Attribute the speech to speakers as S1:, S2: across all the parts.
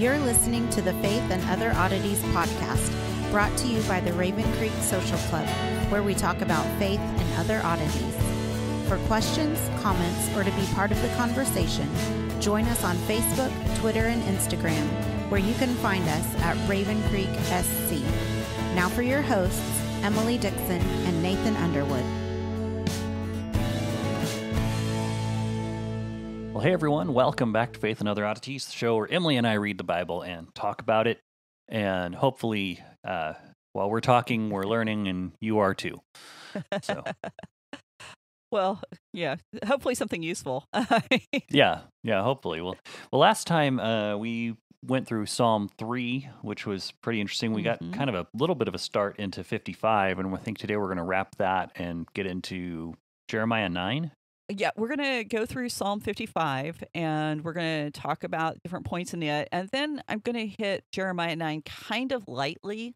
S1: You're listening to the Faith and Other Oddities podcast, brought to you by the Raven Creek Social Club, where we talk about faith and other oddities. For questions, comments, or to be part of the conversation, join us on Facebook, Twitter, and Instagram, where you can find us at Raven Creek SC. Now for your hosts, Emily Dixon and Nathan Underwood.
S2: Well, hey everyone, welcome back to Faith and Other Oddities, the show where Emily and I read the Bible and talk about it. And hopefully, while we're talking, we're learning, and you are too. So,
S3: well, yeah, hopefully something useful.
S2: yeah, hopefully. Well, last time we went through Psalm 3, which was pretty interesting. We got kind of a little bit of a start into 55, and I think today we're going to wrap that and get into Jeremiah 9.
S3: Yeah, we're going to go through Psalm 55, and we're going to talk about different points in it. And then I'm going to hit Jeremiah 9 kind of lightly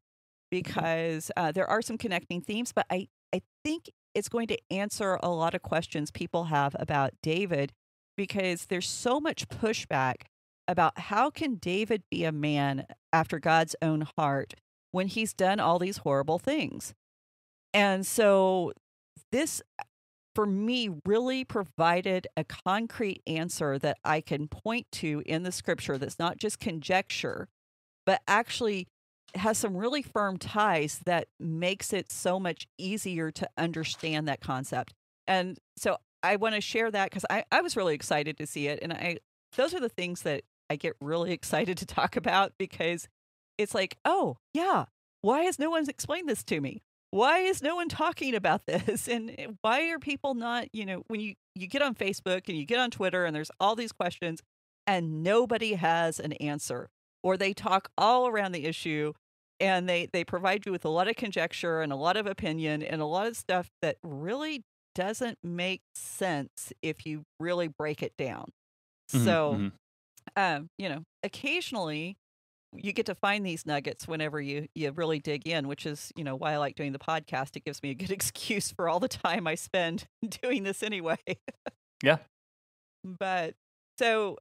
S3: because there are some connecting themes, but I think it's going to answer a lot of questions people have about David, because there's so much pushback about how can David be a man after God's own heart when he's done all these horrible things. And so this, for me, really provided a concrete answer that I can point to in the scripture that's not just conjecture, but actually has some really firm ties that makes it so much easier to understand that concept. And so I want to share that because I was really excited to see it. And those are the things that I get really excited to talk about, because it's like, oh, yeah, why has no one explained this to me? Why is no one talking about this? And why are people not, when you get on Facebook and you get on Twitter and there's all these questions and nobody has an answer, or they talk all around the issue and they provide you with a lot of conjecture and a lot of opinion and a lot of stuff that really doesn't make sense if you really break it down. So, occasionally you get to find these nuggets whenever you really dig in, which is, why I like doing the podcast. It gives me a good excuse for all the time I spend doing this anyway.
S2: Yeah.
S3: But so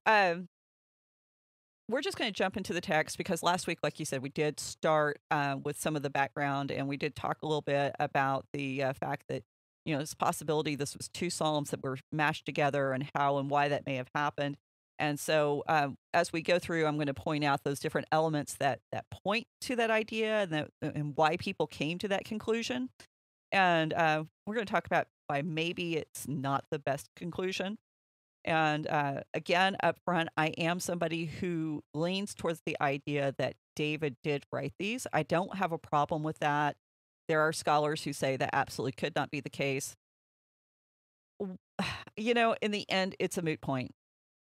S3: we're just going to jump into the text, because last week, like you said, we did start with some of the background, and we did talk a little bit about the fact that, it's a possibility this was two Psalms that were mashed together, and how and why that may have happened. And so as we go through, I'm going to point out those different elements that point to that idea and why people came to that conclusion. And we're going to talk about why maybe it's not the best conclusion. And again, up front, I am somebody who leans towards the idea that David did write these. I don't have a problem with that. There are scholars who say that absolutely could not be the case. In the end, it's a moot point.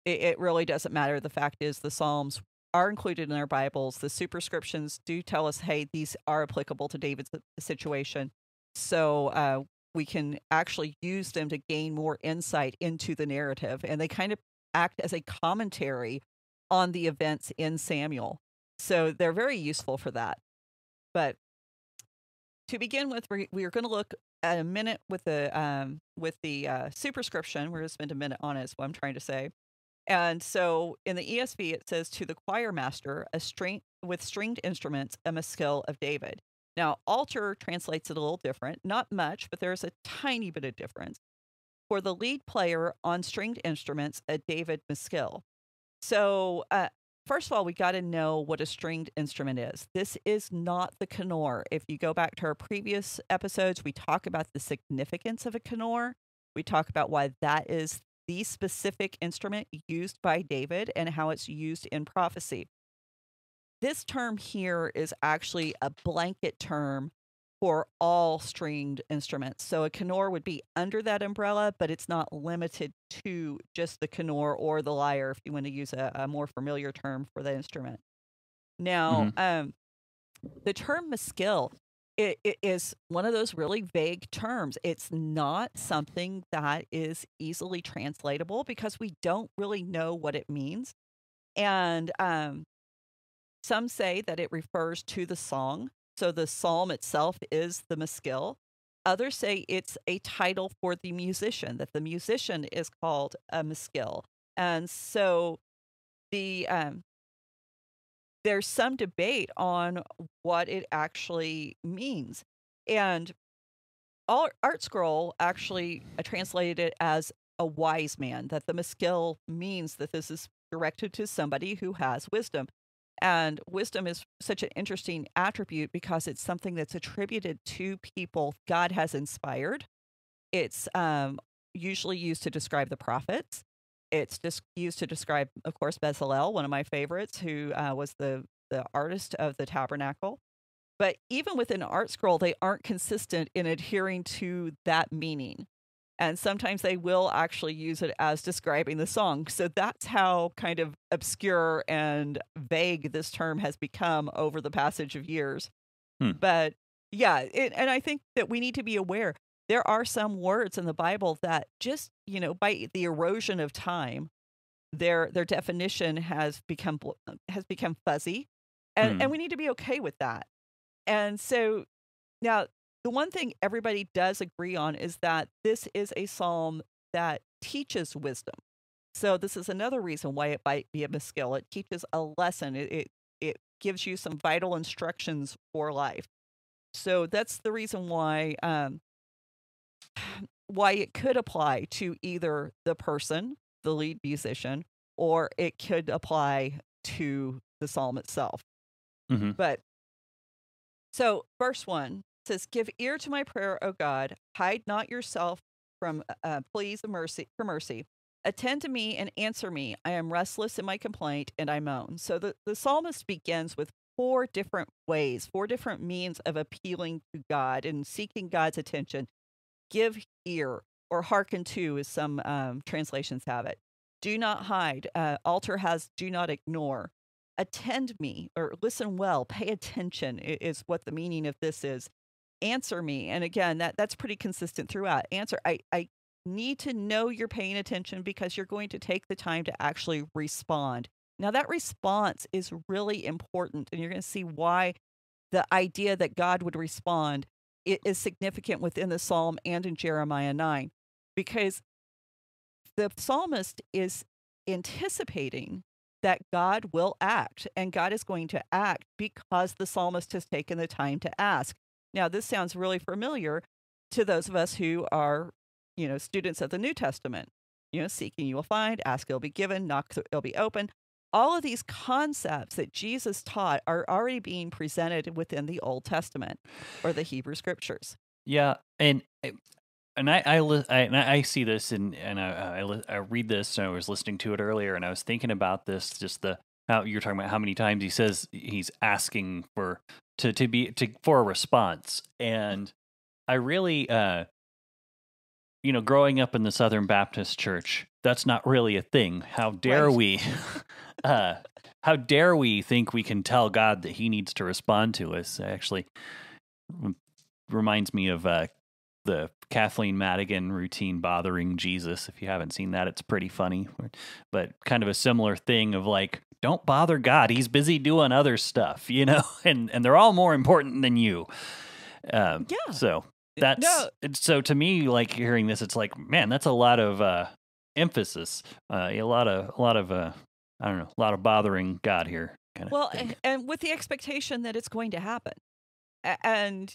S3: It really doesn't matter. The fact is, the Psalms are included in our Bibles. The superscriptions do tell us, hey, these are applicable to David's situation. So we can actually use them to gain more insight into the narrative. And they kind of act as a commentary on the events in Samuel. So they're very useful for that. But to begin with, we are going to look at a minute with the superscription. We're going to spend a minute on it, is what I'm trying to say. And so in the ESV, it says, to the choir master, with stringed instruments, a maskil of David. Now, Alter translates it a little different, not much, but there's a tiny bit of difference. For the lead player on stringed instruments, a David maskil. So first of all, we got to know what a stringed instrument is. This is not the kinnor. If you go back to our previous episodes, we talk about the significance of a kinnor. We talk about why that is the specific instrument used by David and how it's used in prophecy. This term here is actually a blanket term for all stringed instruments. So a kinnor would be under that umbrella, but it's not limited to just the kinnor or the lyre, if you want to use a more familiar term for the instrument. Now, the term maskil, it is one of those really vague terms. It's not something that is easily translatable because we don't really know what it means. And some say that it refers to the song. So the psalm itself is the maskil. Others say it's a title for the musician, that the musician is called a maskil. And so the there's some debate on what it actually means. And Art Scroll actually translated it as a wise man, that the Maskil means that this is directed to somebody who has wisdom. And wisdom is such an interesting attribute because it's something that's attributed to people God has inspired. It's usually used to describe the prophets. It's just used to describe, of course, Bezalel, one of my favorites, who was the artist of the tabernacle. But even within Art Scroll, they aren't consistent in adhering to that meaning. And sometimes they will actually use it as describing the song. So that's how kind of obscure and vague this term has become over the passage of years. But yeah, and I think that we need to be aware there are some words in the Bible that just, by the erosion of time, their definition has become fuzzy, and we need to be okay with that. And so now the one thing everybody does agree on is that this is a psalm that teaches wisdom. So this is another reason why it might be a Maskil. It teaches a lesson. It gives you some vital instructions for life. So that's the reason why it could apply to either the person, the lead musician, or it could apply to the psalm itself. But so verse 1 says, "Give ear to my prayer, O God. Hide not yourself from pleas of mercy for mercy. Attend to me and answer me. I am restless in my complaint and I moan." So the psalmist begins with 4 different ways, 4 different means of appealing to God and seeking God's attention. Give ear, or hearken to, as some translations have it. Do not hide. Altar has do not ignore. Attend me, or listen well, pay attention is what the meaning of this is. Answer me. And again, that's pretty consistent throughout. Answer. I need to know you're paying attention because you're going to take the time to actually respond. Now, that response is really important, and you're going to see why the idea that God would respond is significant within the psalm and in Jeremiah 9, because the psalmist is anticipating that God will act, and God is going to act because the psalmist has taken the time to ask. Now, this sounds really familiar to those of us who are, students of the New Testament. Seeking you will find, ask you'll be given, knock it'll be open. All of these concepts that Jesus taught are already being presented within the Old Testament or the Hebrew Scriptures.
S2: Yeah, and I see this, and I read this, and I was listening to it earlier, and I was thinking about this, just how you're talking about how many times he says he's asking for for a response, and I really, growing up in the Southern Baptist Church, that's not really a thing. How dare we? How dare we think we can tell God that He needs to respond to us? It actually reminds me of the Kathleen Madigan routine, Bothering Jesus. If you haven't seen that, it's pretty funny. But kind of a similar thing of like, don't bother God. He's busy doing other stuff, and they're all more important than you. So so to me, like hearing this, it's like, man, that's a lot of emphasis, a lot of I don't know, a lot of bothering God here.
S3: Well, and with the expectation that it's going to happen. And,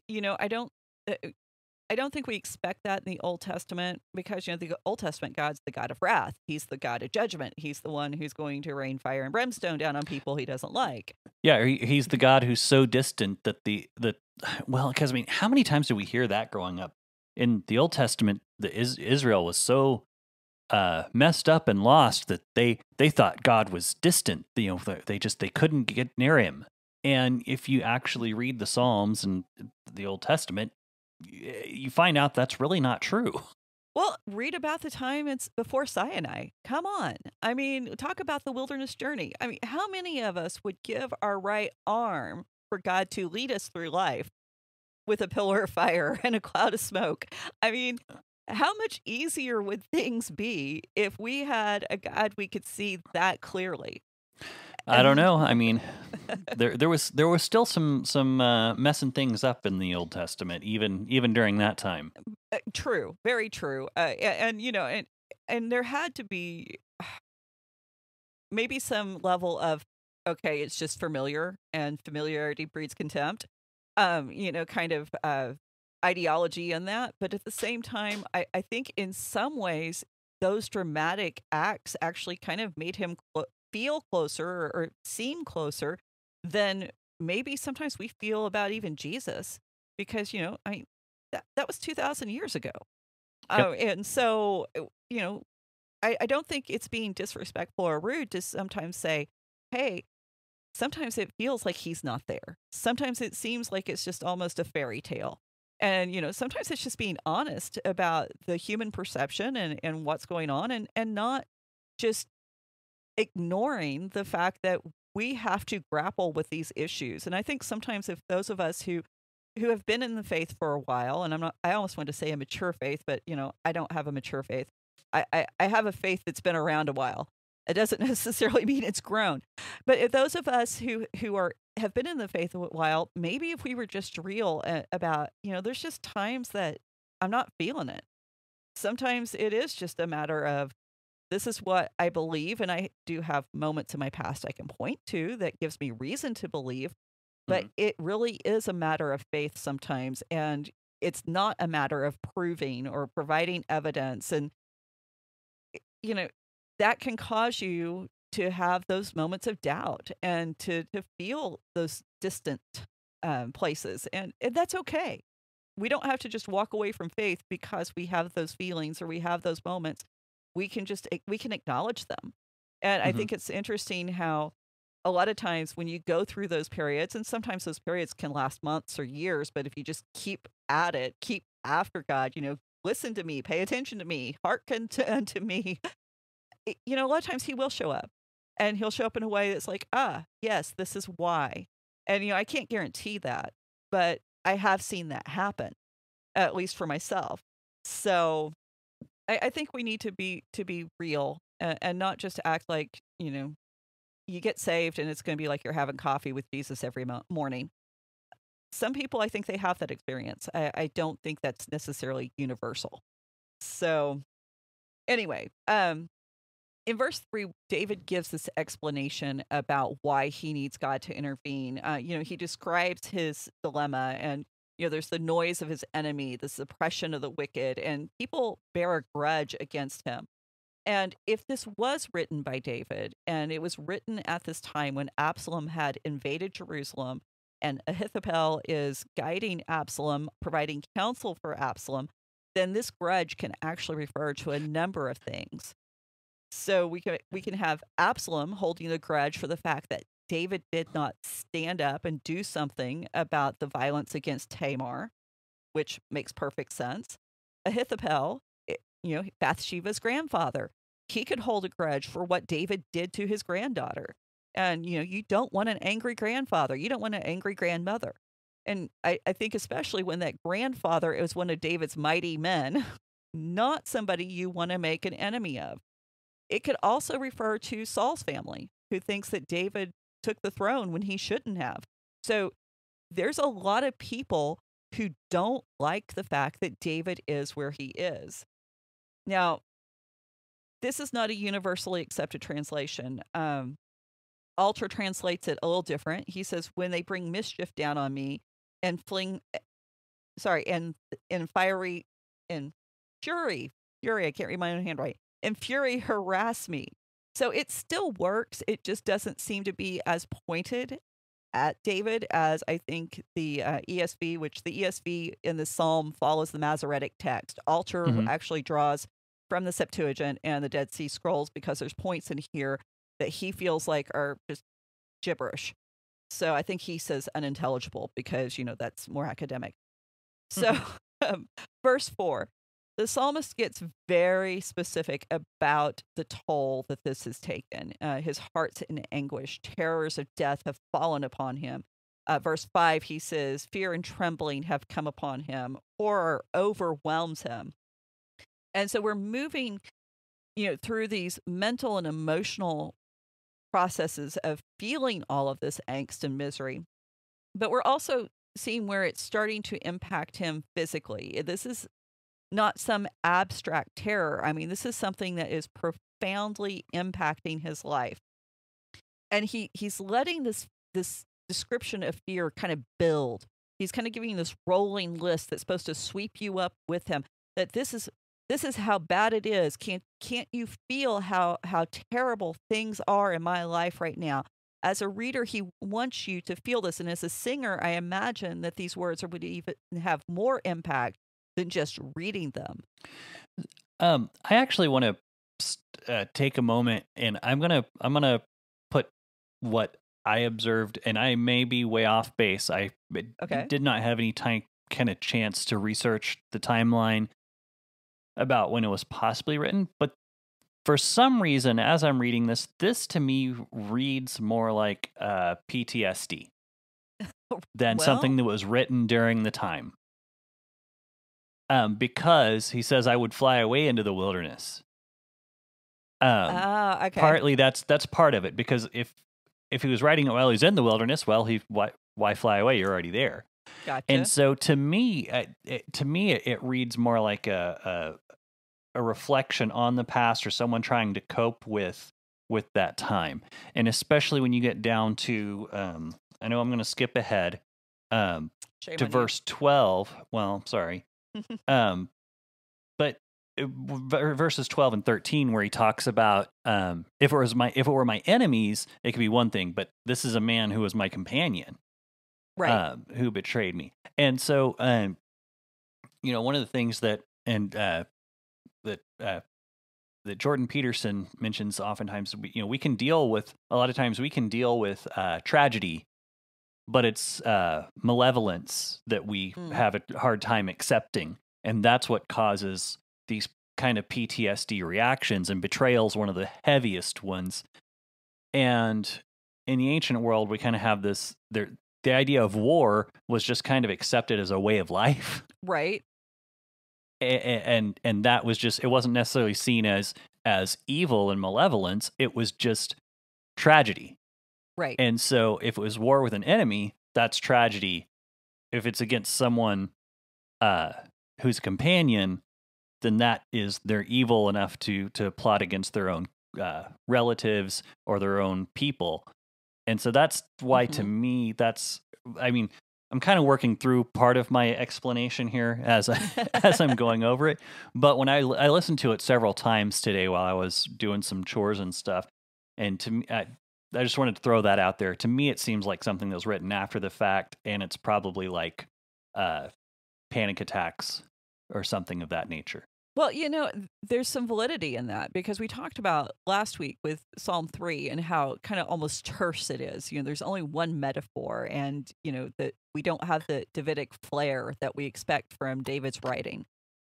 S3: I don't think we expect that in the Old Testament because, the Old Testament God's the God of wrath. He's the God of judgment. He's the one who's going to rain fire and brimstone down on people He doesn't like.
S2: Yeah, he's the God who's so distant that because how many times did we hear that growing up? In the Old Testament, Israel was so messed up and lost that they thought God was distant. They couldn't get near Him. And if you actually read the Psalms and the Old Testament, you find out that's really not true.
S3: Well, read about the time it's before Sinai. Come on. I mean, talk about the wilderness journey. I mean, how many of us would give our right arm for God to lead us through life with a pillar of fire and a cloud of smoke? I mean, how much easier would things be if we had a God we could see that clearly?
S2: I don't know. I mean, there was still some messing things up in the Old Testament, even during that time.
S3: True, very true. And there had to be maybe some level of okay, it's just familiar, and familiarity breeds contempt, kind of ideology in that. But at the same time, I think in some ways, those dramatic acts actually kind of made him feel closer or seem closer than maybe sometimes we feel about even Jesus, because, that was 2,000 years ago.
S2: Yep.
S3: And so, I don't think it's being disrespectful or rude to sometimes say, hey, sometimes it feels like he's not there. Sometimes it seems like it's just almost a fairy tale. And, sometimes it's just being honest about the human perception and what's going on, and not just ignoring the fact that we have to grapple with these issues. And I think sometimes if those of us who have been in the faith for a while, and I almost want to say a mature faith, but I don't have a mature faith. I have a faith that's been around a while. It doesn't necessarily mean it's grown. But if those of us who have been in the faith a while, maybe if we were just real about, there's just times that I'm not feeling it. Sometimes it is just a matter of, this is what I believe, and I do have moments in my past I can point to that gives me reason to believe, but it really is a matter of faith sometimes, and it's not a matter of proving or providing evidence. And that can cause you to have those moments of doubt and to feel those distant places. And that's okay. We don't have to just walk away from faith because we have those feelings or we have those moments. We can acknowledge them. And I think it's interesting how a lot of times when you go through those periods, and sometimes those periods can last months or years, but if you just keep at it, keep after God, listen to me, pay attention to me, hearken to me, a lot of times he will show up, and he'll show up in a way that's like, yes, this is why. And, I can't guarantee that, but I have seen that happen, at least for myself. So I think we need to be real, and not just act like, you get saved and it's going to be like you're having coffee with Jesus every morning. Some people, I think they have that experience. I don't think that's necessarily universal. So anyway, in verse 3, David gives this explanation about why he needs God to intervene. He describes his dilemma, and there's the noise of his enemy, the suppression of the wicked, and people bear a grudge against him. And if this was written by David, and it was written at this time when Absalom had invaded Jerusalem, and Ahithophel is guiding Absalom, providing counsel for Absalom, then this grudge can actually refer to a number of things. So we can have Absalom holding a grudge for the fact that David did not stand up and do something about the violence against Tamar, which makes perfect sense. Ahithophel, Bathsheba's grandfather, he could hold a grudge for what David did to his granddaughter. And, you don't want an angry grandfather. You don't want an angry grandmother. And I think especially when that grandfather is one of David's mighty men, not somebody you want to make an enemy of. It could also refer to Saul's family, who thinks that David took the throne when he shouldn't have. So there's a lot of people who don't like the fact that David is where he is. Now, this is not a universally accepted translation. Alter translates it a little different. He says, when they bring mischief down on me and and fury, I can't read my own handwriting, and fury harass me. So it still works. It just doesn't seem to be as pointed at David as I think the ESV, which the ESV in the Psalm follows the Masoretic text. Alter actually draws from the Septuagint and the Dead Sea Scrolls because there's points in here that he feels like are just gibberish. So I think he says unintelligible because, that's more academic. So verse 4, the psalmist gets very specific about the toll that this has taken. His heart's in anguish. Terrors of death have fallen upon him. Verse 5, he says, fear and trembling have come upon him. Horror overwhelms him. And so we're moving, through these mental and emotional processes of feeling all of this angst and misery. But we're also seeing where it's starting to impact him physically. This is not some abstract terror. I mean, this is something that is profoundly impacting his life. and he's letting this description of fear kind of build. He's kind of giving you this rolling list that's supposed to sweep you up with him. That this is how bad it is. Can't you feel how terrible things are in my life right now? As a reader, he wants you to feel this, and as a singer, I imagine that these words would even have more impact than just reading them.
S2: I actually want to take a moment, and I'm gonna put what I observed, and I may be way off base. I did not have any kind of chance to research the timeline about when it was possibly written, but for some reason, as I'm reading this to me reads more like PTSD than something that was written during the time. Because he says, "I would fly away into the wilderness."
S3: Okay.
S2: Partly that's part of it, because if he was writing it while he's in the wilderness, well, why fly away? You're already there.
S3: Gotcha.
S2: And so to me, it reads more like a reflection on the past, or someone trying to cope with that time. And especially when you get down to, I know I'm going to skip ahead to verse 12. Well, sorry. But verses 12 and 13, where he talks about if it were my enemies, it could be one thing, but this is a man who was my companion,
S3: right?
S2: Who betrayed me. And so, one of the things that Jordan Peterson mentions oftentimes, we can deal with, a lot of times we can deal with tragedy, but it's malevolence that we have a hard time accepting. And that's what causes these kind of PTSD reactions, and betrayal is one of the heaviest ones. And in the ancient world, we kind of have this, the idea of war was just kind of accepted as a way of life.
S3: Right.
S2: And that was just, it wasn't necessarily seen as evil and malevolence. It was just tragedy.
S3: Right.
S2: And so if it was war with an enemy, that's tragedy. If it's against someone who's a companion, then that is, they're evil enough to plot against their own relatives or their own people. And so that's why, to me, I'm kind of working through part of my explanation here as I'm going over it. But when I listened to it several times today while I was doing some chores and stuff, and to me, I just wanted to throw that out there. To me, it seems like something that was written after the fact, and it's probably like panic attacks or something of that nature.
S3: Well, there's some validity in that, because we talked about last week with Psalm 3 and how kind of almost terse it is. There's only one metaphor, and, that we don't have the Davidic flair that we expect from David's writing.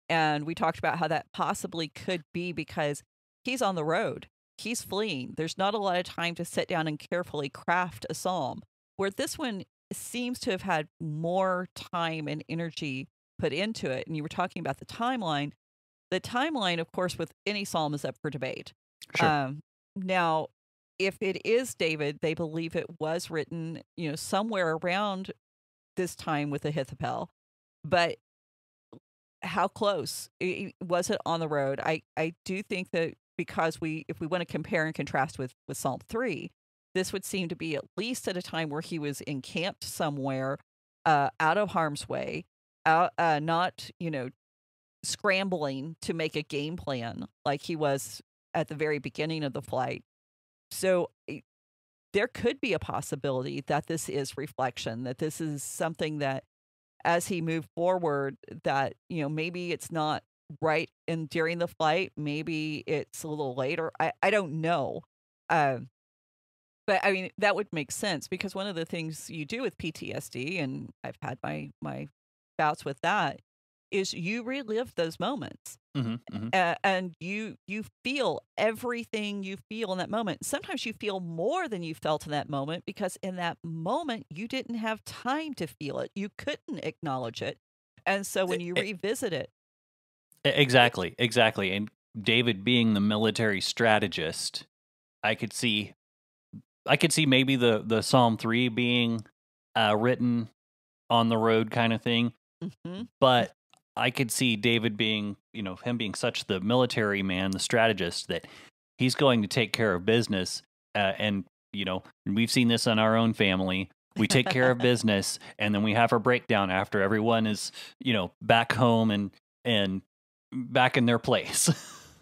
S3: And we talked about how that possibly could be because he's on the road. He's fleeing. There's not a lot of time to sit down and carefully craft a psalm, where this one seems to have had more time and energy put into it. And you were talking about the timeline. The timeline, of course, with any psalm is up for debate.
S2: Sure.
S3: Now, if it is David, they believe it was written, somewhere around this time with Ahithophel. But how close? Was it on the road? I do think that, because if we want to compare and contrast with Psalm 3, this would seem to be at least at a time where he was encamped somewhere, out of harm's way, not, scrambling to make a game plan like he was at the very beginning of the flight. So there could be a possibility that this is reflection, that this is something that, as he moved forward, that, maybe it's not right during the flight, maybe it's a little later. I don't know. But I mean, that would make sense, because one of the things you do with PTSD, and I've had my bouts with that, is you relive those moments. And you feel everything you feel in that moment. Sometimes you feel more than you felt in that moment, because in that moment you didn't have time to feel it. You couldn't acknowledge it. And so when you revisit it.
S2: Exactly. And David being the military strategist, I could see maybe the Psalm 3 being written on the road kind of thing. But I could see David being, him being such the military man, the strategist, that he's going to take care of business and we've seen this in our own family. We take care of business, and then we have our breakdown after everyone is, back home and back in their place.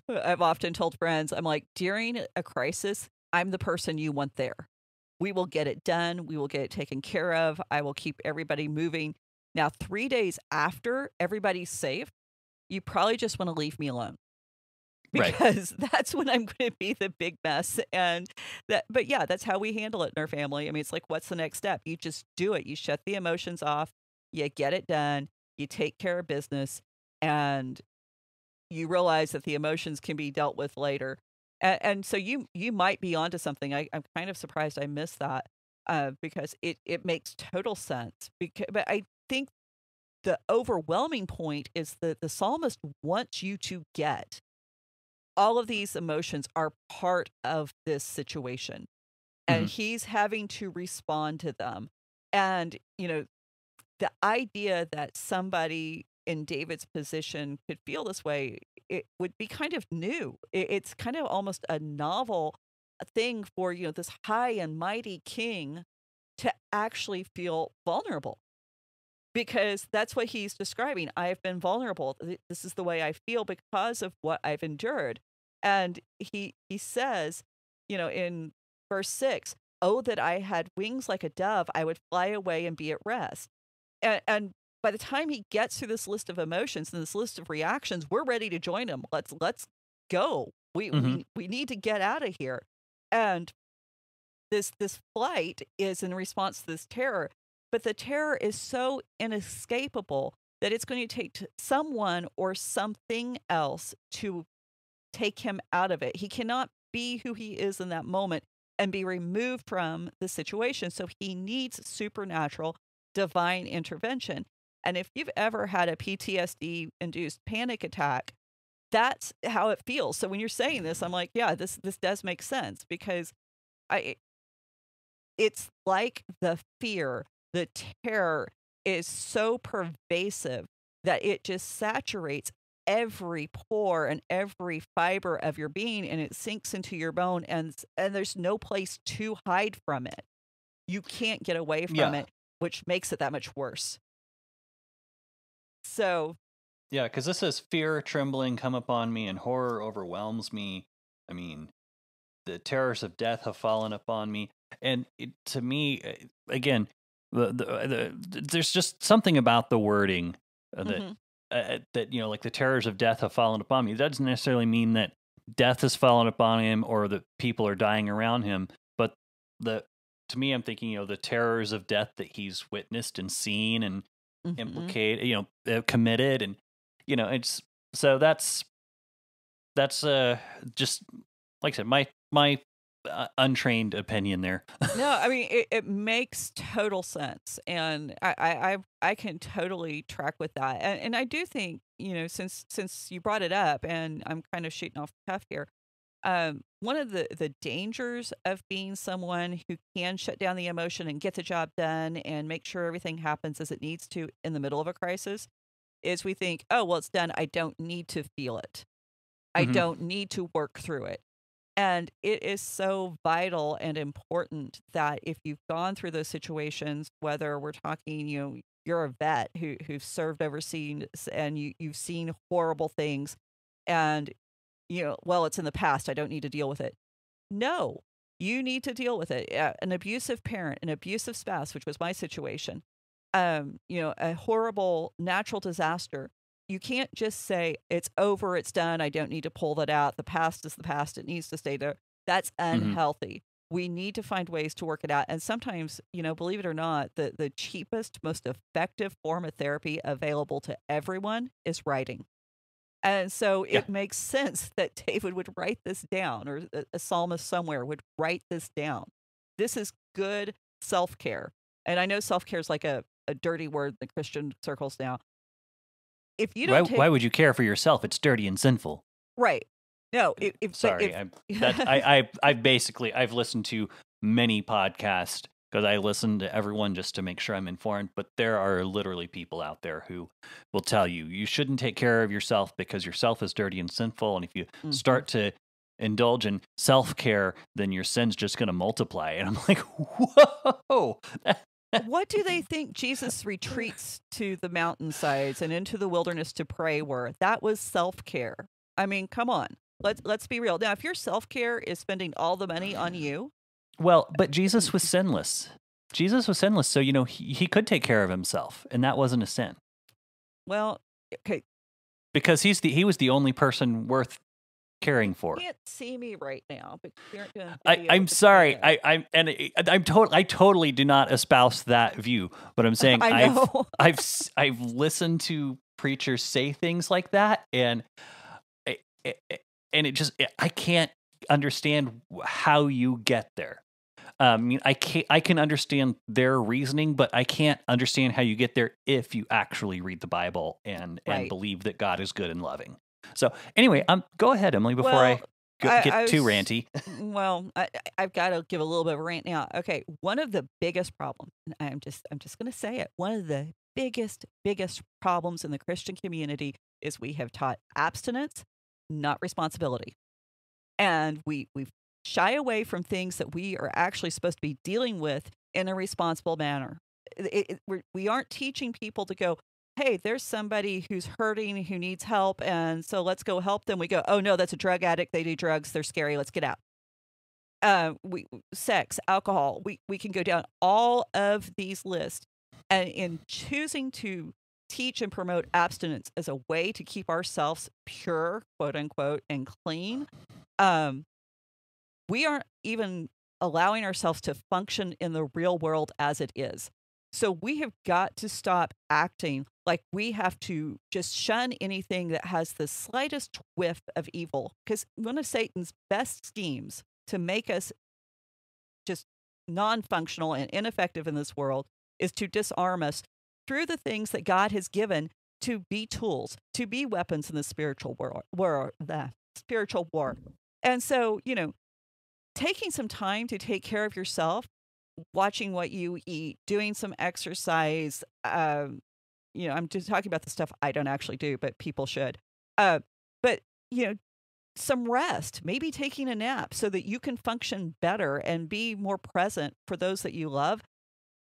S3: I've often told friends, I'm like, during a crisis, I'm the person you want there. We will get it done. We will get it taken care of. I will keep everybody moving. Now, 3 days after everybody's safe, you probably just want to leave me alone. Because that's when I'm going to be the big mess. But yeah, that's how we handle it in our family. I mean, it's like, what's the next step? You just do it. You shut the emotions off. You get it done. You take care of business, and you realize that the emotions can be dealt with later. And so you might be onto something. I'm kind of surprised I missed that because it makes total sense. But I think the overwhelming point is that the psalmist wants you to get all of these emotions are part of this situation, and he's having to respond to them. And, the idea that somebody in David's position could feel this way, it would be kind of new. It's kind of almost a novel thing for, this high and mighty king to actually feel vulnerable. Because that's what he's describing. I have been vulnerable. This is the way I feel because of what I've endured. And he says, in verse 6, "Oh, that I had wings like a dove, I would fly away and be at rest." And by the time he gets through this list of emotions and this list of reactions, we're ready to join him. Let's go. We need to get out of here. And this flight is in response to this terror, but the terror is so inescapable that it's going to take someone or something else to take him out of it. He cannot be who he is in that moment and be removed from the situation. So he needs supernatural divine intervention. And if you've ever had a PTSD induced panic attack, that's how it feels. So when you're saying this, I'm like, yeah, this does make sense, because it's like the fear, the terror is so pervasive that it just saturates every pore and every fiber of your being, and it sinks into your bone, and there's no place to hide from it. You can't get away from it, which makes it that much worse. So
S2: yeah, because this says, "Fear, trembling come upon me, and horror overwhelms me." I mean, the terrors of death have fallen upon me. And to me, again, there's just something about the wording that like the terrors of death have fallen upon me. That doesn't necessarily mean that death has fallen upon him or that people are dying around him, but to me, I'm thinking, the terrors of death that he's witnessed and seen and implicated, committed, and it's so that's just like I said, my untrained opinion there.
S3: No, I mean, it makes total sense, and I can totally track with that, and I do think, since you brought it up, and I'm kind of shooting off the cuff here, one of the dangers of being someone who can shut down the emotion and get the job done and make sure everything happens as it needs to in the middle of a crisis is we think, oh, well, it's done. I don't need to feel it. I don't need to work through it. And it is so vital and important that if you've gone through those situations, whether we're talking, you're a vet who's served overseas and you've seen horrible things, and well, it's in the past, I don't need to deal with it. No, you need to deal with it. An abusive parent, an abusive spouse, which was my situation, a horrible natural disaster. You can't just say, it's over, it's done, I don't need to pull that out. The past is the past, it needs to stay there. That's unhealthy. We need to find ways to work it out. And sometimes, believe it or not, the cheapest, most effective form of therapy available to everyone is writing. And so it makes sense that David would write this down, or a psalmist somewhere would write this down. This is good self-care. And I know self-care is like a dirty word in the Christian circles now. If you don't
S2: why would you care for yourself? It's dirty and sinful.
S3: Right. No,
S2: I've listened to many podcasts because I listen to everyone just to make sure I'm informed. But there are literally people out there who will tell you shouldn't take care of yourself because yourself is dirty and sinful. And if you start to indulge in self-care, then your sin's just going to multiply. And I'm like, whoa.
S3: What do they think Jesus retreats to the mountainsides and into the wilderness to pray were? That was self-care. I mean, come on. Let's be real. Now, if your self-care is spending all the money on you.
S2: Well, but Jesus was sinless. Jesus was sinless, so he could take care of himself, and that wasn't a sin.
S3: Well, okay.
S2: Because he was the only person worth caring for.
S3: You can't see me right now, but you aren't going to.
S2: I'm sorry. I totally do not espouse that view, but I'm saying
S3: I know.
S2: I've listened to preachers say things like that, and I can't understand how you get there. I can understand their reasoning, but I can't understand how you get there if you actually read the Bible and believe that God is good and loving. So anyway, go ahead, Emily, before I get too ranty.
S3: Well, I've got to give a little bit of a rant now. Okay, one of the biggest problems, and I'm just going to say it, one of the biggest problems in the Christian community is we have taught abstinence, not responsibility. And we shy away from things that we are actually supposed to be dealing with in a responsible manner. We aren't teaching people to go, hey, there's somebody who's hurting, who needs help, and so let's go help them. We go, oh no, that's a drug addict. They do drugs. They're scary. Let's get out. Sex, alcohol. We can go down all of these lists, and in choosing to teach and promote abstinence as a way to keep ourselves pure, quote unquote, and clean, we aren't even allowing ourselves to function in the real world as it is. So we have got to stop acting like we have to just shun anything that has the slightest whiff of evil. Because one of Satan's best schemes to make us just non-functional and ineffective in this world is to disarm us through the things that God has given to be tools, to be weapons in the spiritual war. And so, taking some time to take care of yourself, watching what you eat, doing some exercise. I'm just talking about the stuff I don't actually do, but people should. But some rest, maybe taking a nap so that you can function better and be more present for those that you love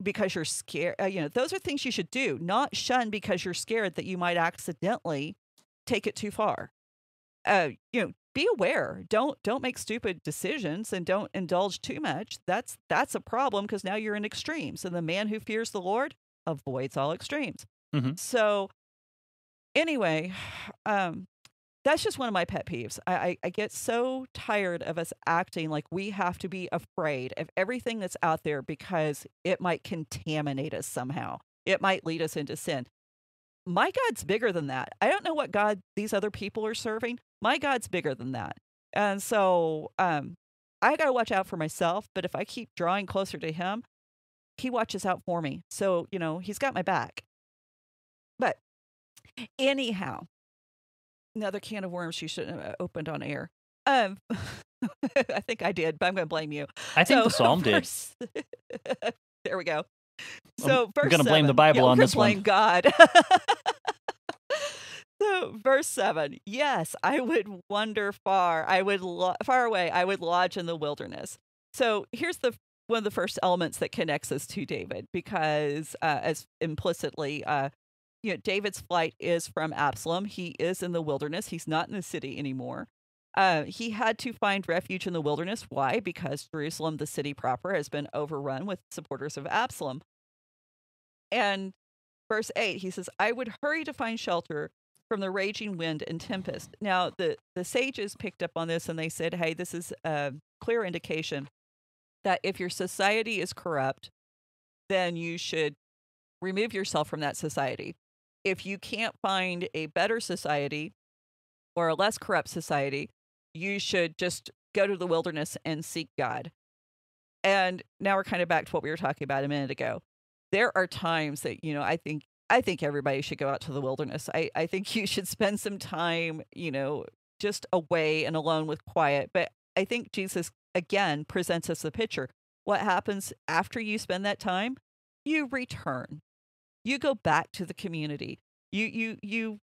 S3: because you're scared. Those are things you should do, not shun because you're scared that you might accidentally take it too far. Be aware. Don't make stupid decisions and don't indulge too much. That's a problem because now you're in extremes. And the man who fears the Lord avoids all extremes.
S2: Mm-hmm.
S3: So anyway, that's just one of my pet peeves. I get so tired of us acting like we have to be afraid of everything that's out there because it might contaminate us somehow. It might lead us into sin. My God's bigger than that. I don't know what God these other people are serving. My God's bigger than that. And so I got to watch out for myself. But if I keep drawing closer to him, he watches out for me. So, he's got my back. But anyhow, another can of worms you shouldn't have opened on air. I think I did, but I'm going to blame you.
S2: I think the Psalm did.
S3: There we go. So
S2: I'm going to blame the Bible on this one.
S3: Blame God. So verse 7, yes, I would wander far. I would far away. I would lodge in the wilderness. So here's one of the first elements that connects us to David, because as implicitly, David's flight is from Absalom. He is in the wilderness. He's not in the city anymore. He had to find refuge in the wilderness. Why? Because Jerusalem, the city proper, has been overrun with supporters of Absalom. And verse 8, he says, I would hurry to find shelter from the raging wind and tempest. Now, the sages picked up on this and they said, hey, this is a clear indication that if your society is corrupt, then you should remove yourself from that society. If you can't find a better society or a less corrupt society, you should just go to the wilderness and seek God. And now we're kind of back to what we were talking about a minute ago. There are times that, I think everybody should go out to the wilderness. I think you should spend some time, just away and alone with quiet. But I think Jesus, again, presents us the picture. What happens after you spend that time? You return. You go back to the community. You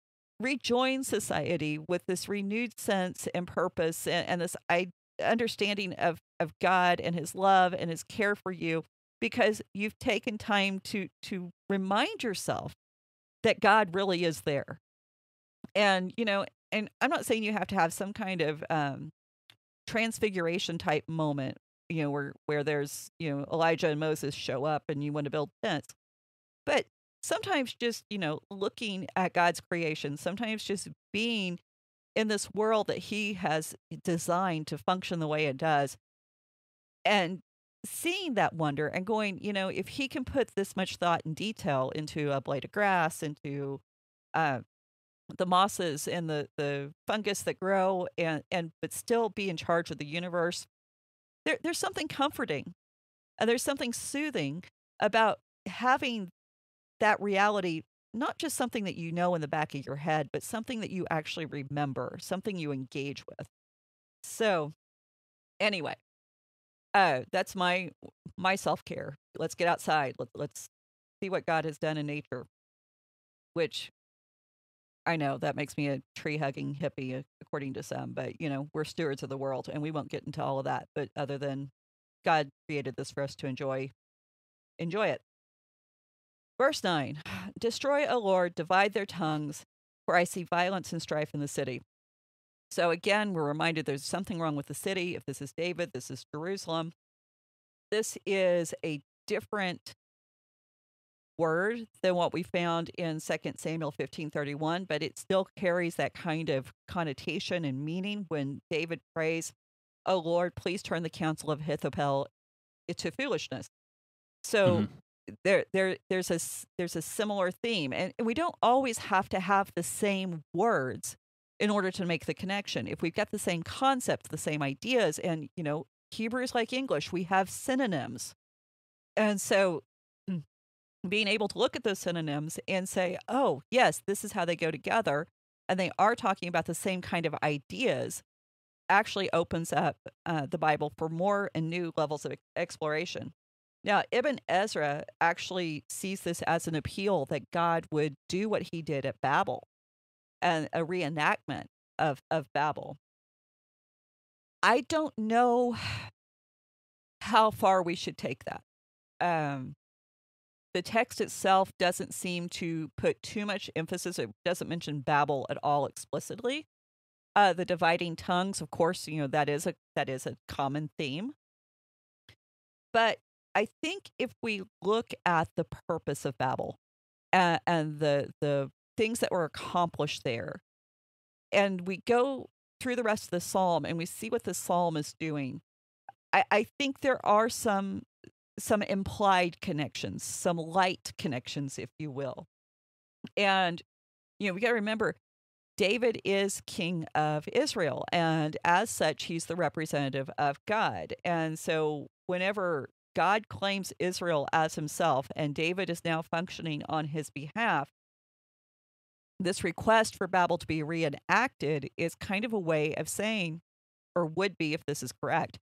S3: rejoin society with this renewed sense and purpose and this understanding of God and his love and his care for you, because you've taken time to remind yourself that God really is there. And, and I'm not saying you have to have some kind of transfiguration type moment, where there's, Elijah and Moses show up and you want to build tents. But sometimes just, looking at God's creation, sometimes just being in this world that he has designed to function the way it does, and seeing that wonder and going, if he can put this much thought and detail into a blade of grass, into uh, the mosses and the fungus that grow, and but still be in charge of the universe, there's something comforting and there's something soothing about having that reality, not just something that you know in the back of your head, but something that you actually remember, something you engage with. So anyway, that's my self-care. Let's get outside. Let's see what God has done in nature, which I know that makes me a tree-hugging hippie, according to some, but, we're stewards of the world, and we won't get into all of that. But other than God created this for us to enjoy it. Verse 9, destroy, O Lord, divide their tongues, for I see violence and strife in the city. So again, we're reminded there's something wrong with the city. If this is David, this is Jerusalem. This is a different word than what we found in 2 Samuel 15:31, but it still carries that kind of connotation and meaning when David prays, "Oh Lord, please turn the counsel of Ahithophel into foolishness." So there's a similar theme, and we don't always have to have the same words in order to make the connection. If we've got the same concept, the same ideas, and Hebrew is like English, we have synonyms, and so being able to look at those synonyms and say, oh, yes, this is how they go together, and they are talking about the same kind of ideas, actually opens up the Bible for more and new levels of exploration. Now, Ibn Ezra actually sees this as an appeal that God would do what he did at Babel, and a reenactment of Babel. I don't know how far we should take that. The text itself doesn't seem to put too much emphasis. It doesn't mention Babel at all explicitly. The dividing tongues, of course, that is a common theme. But I think if we look at the purpose of Babel and the things that were accomplished there, and we go through the rest of the psalm and we see what the psalm is doing, I think there are some implied connections, some light connections, if you will. And, we got to remember, David is king of Israel, and as such, he's the representative of God. And so whenever God claims Israel as himself, and David is now functioning on his behalf, this request for Babel to be reenacted is kind of a way of saying, or would be if this is correct,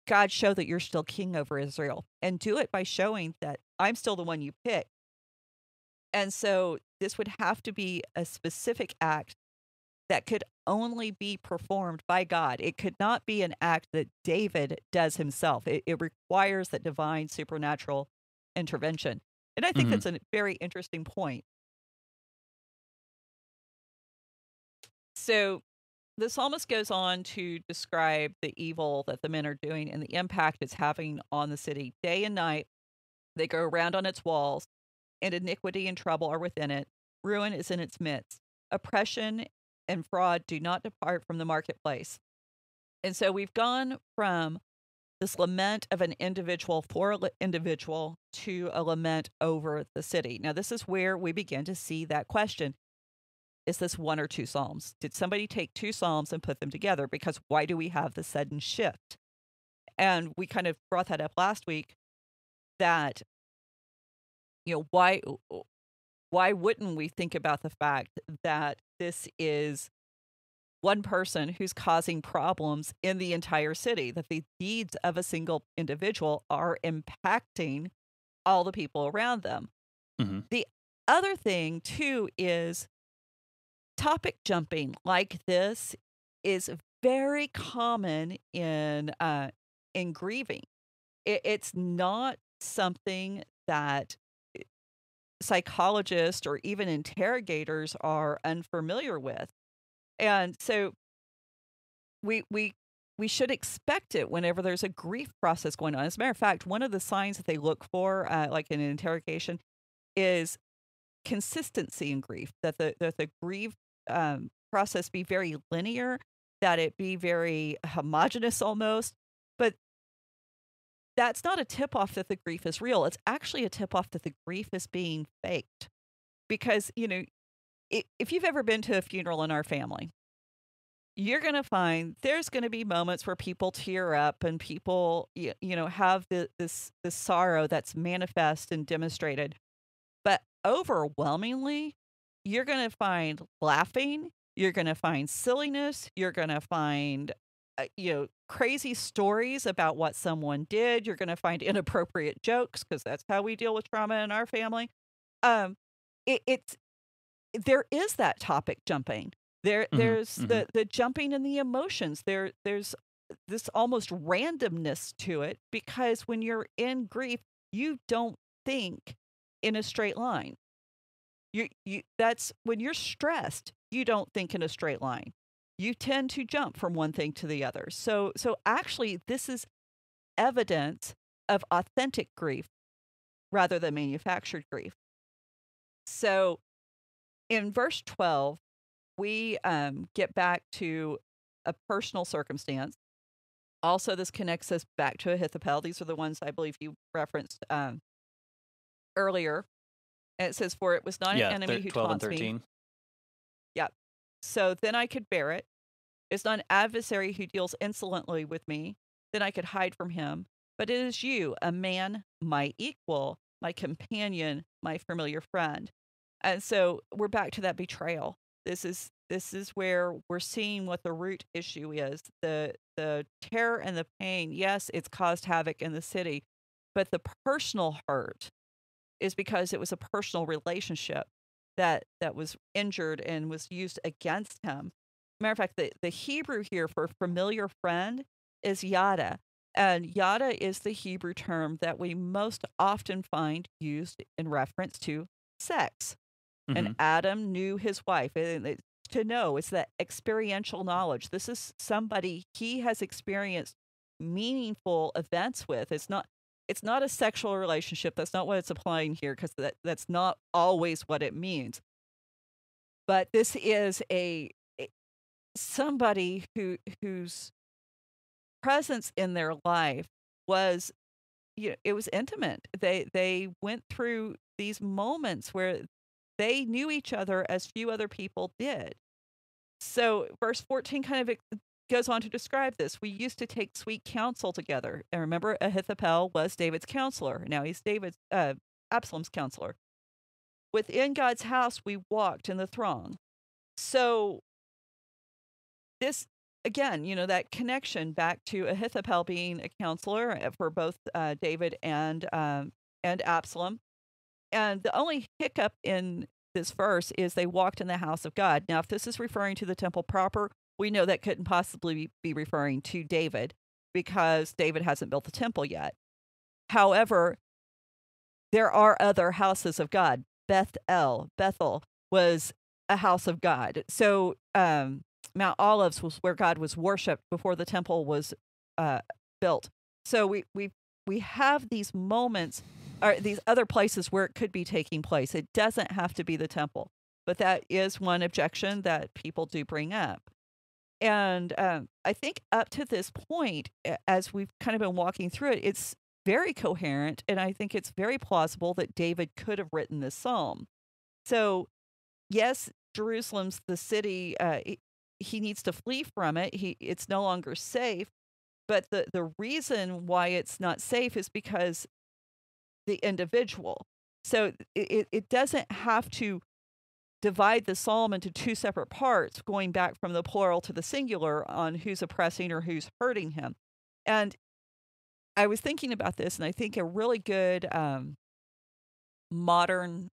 S3: God, show that you're still king over Israel, and do it by showing that I'm still the one you pick. And so this would have to be a specific act that could only be performed by God. It could not be an act that David does himself. It requires that divine supernatural intervention. And I think that's a very interesting point. So the psalmist goes on to describe the evil that the men are doing and the impact it's having on the city. Day and night, they go around on its walls, and iniquity and trouble are within it. Ruin is in its midst. Oppression and fraud do not depart from the marketplace. And so we've gone from this lament of an individual for an individual to a lament over the city. Now, this is where we begin to see that question. Is this one or two psalms? Did somebody take two psalms and put them together? Because why do we have the sudden shift? And we kind of brought that up last week, that, why wouldn't we think about the fact that this is one person who's causing problems in the entire city, that the deeds of a single individual are impacting all the people around them? The other thing, too, is topic jumping like this is very common in grieving. It's not something that psychologists or even interrogators are unfamiliar with. And so we should expect it whenever there's a grief process going on. As a matter of fact, one of the signs that they look for, like in an interrogation, is consistency in grief. That the grief process be very linear, that it be very homogenous almost. But that's not a tip off that the grief is real. It's actually a tip off that the grief is being faked. Because, if you've ever been to a funeral in our family, you're going to find there's going to be moments where people tear up and people, have this sorrow that's manifest and demonstrated. But overwhelmingly, you're going to find laughing, you're going to find silliness, you're going to find, crazy stories about what someone did. You're going to find inappropriate jokes because that's how we deal with trauma in our family. It's there is that topic jumping. There's the jumping in the emotions. There's this almost randomness to it because when you're in grief, you don't think in a straight line. That's when you're stressed, you don't think in a straight line. You tend to jump from one thing to the other. So actually this is evidence of authentic grief rather than manufactured grief. So in verse 12, we get back to a personal circumstance. Also, this connects us back to Ahithophel. These are the ones I believe you referenced earlier. And it says, "For it was not an enemy who
S2: 12 and
S3: taunts
S2: 13.
S3: me." Yep. So then I could bear it. It's not an adversary who deals insolently with me. Then I could hide from him. But it is you, a man, my equal, my companion, my familiar friend. And so we're back to that betrayal. This is where we're seeing what the root issue is. The terror and the pain, yes, it's caused havoc in the city, but the personal hurt is because it was a personal relationship that was injured and was used against him. Matter of fact, the Hebrew here for familiar friend is yada. And yada is the Hebrew term that we most often find used in reference to sex. And Adam knew his wife. To know, it's that experiential knowledge. This is somebody he has experienced meaningful events with. It's not a sexual relationship. That's not what it's applying here, because that's not always what it means. But this is somebody whose presence in their life was, it was intimate. They went through these moments where they knew each other as few other people did. So verse 14 kind of goes on to describe this. We used to take sweet counsel together. And remember, Ahithophel was David's counselor. Now he's Absalom's counselor. Within God's house, we walked in the throng. So this, again, that connection back to Ahithophel being a counselor for both David and Absalom. And the only hiccup in this verse is they walked in the house of God. Now, if this is referring to the temple proper, we know that couldn't possibly be referring to David because David hasn't built the temple yet. However, there are other houses of God. Bethel was a house of God. So Mount Olives was where God was worshipped before the temple was built. So we have these moments, or these other places where it could be taking place. It doesn't have to be the temple, but that is one objection that people do bring up. And I think up to this point, as we've kind of been walking through it, it's very coherent, and I think it's very plausible that David could have written this psalm. So, yes, Jerusalem's the city. He needs to flee from it. It's no longer safe. But the reason why it's not safe is because the individual. So it doesn't have to divide the psalm into two separate parts, going back from the plural to the singular on who's oppressing or who's hurting him. And I was thinking about this, and I think a really good modern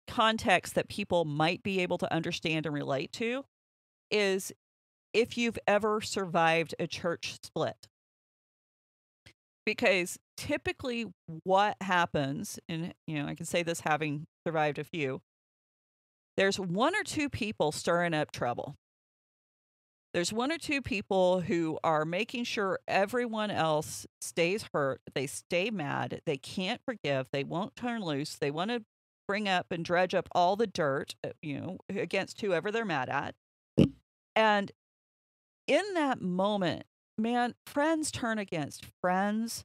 S3: context that people might be able to understand and relate to is if you've ever survived a church split. Because typically what happens, and I can say this having survived a few, there's one or two people stirring up trouble. There's one or two people who are making sure everyone else stays hurt, they stay mad, they can't forgive, they won't turn loose, they want to bring up and dredge up all the dirt, against whoever they're mad at. And in that moment, man, friends turn against friends.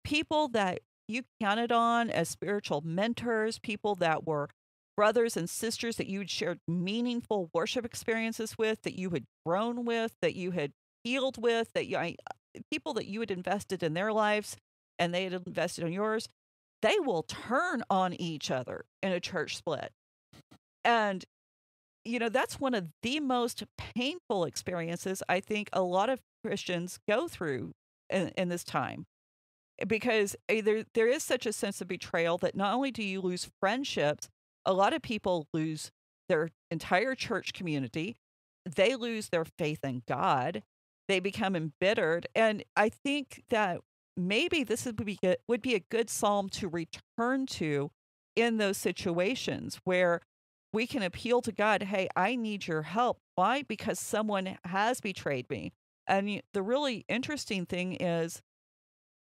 S3: People that you counted on as spiritual mentors, people that were brothers and sisters that you had shared meaningful worship experiences with, that you had grown with, that you had healed with, people that you had invested in their lives and they had invested in yours, they will turn on each other in a church split. And that's one of the most painful experiences I think a lot of Christians go through in this time, because there is such a sense of betrayal that not only do you lose friendships, a lot of people lose their entire church community. They lose their faith in God. They become embittered. And I think that maybe this would be a good psalm to return to in those situations where we can appeal to God. Hey, I need your help. Why? Because someone has betrayed me. And the really interesting thing is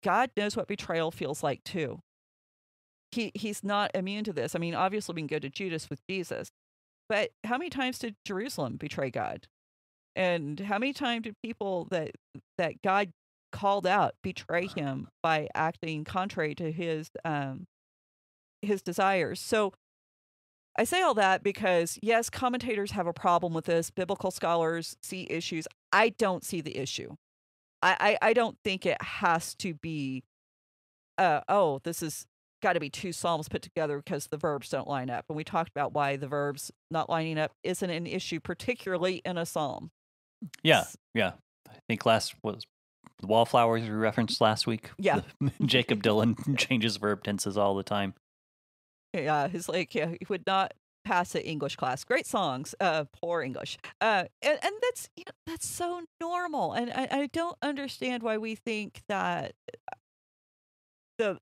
S3: God knows what betrayal feels like too. He's not immune to this. I mean, obviously we can go to Judas with Jesus, but how many times did Jerusalem betray God? And how many times did people that God called out betray him by acting contrary to his desires? So I say all that because, yes, commentators have a problem with this. Biblical scholars see issues. I don't see the issue. I don't think it has to be, this is got to be two psalms put together because the verbs don't line up. And we talked about why the verbs not lining up isn't an issue, particularly in a psalm.
S2: Yeah. I think last was the wallflowers we referenced last week.
S3: Yeah.
S2: Jacob Dylan changes verb tenses all the time.
S3: Yeah, he would not pass an English class. Great songs, poor English. And that's so normal. And I don't understand why we think that the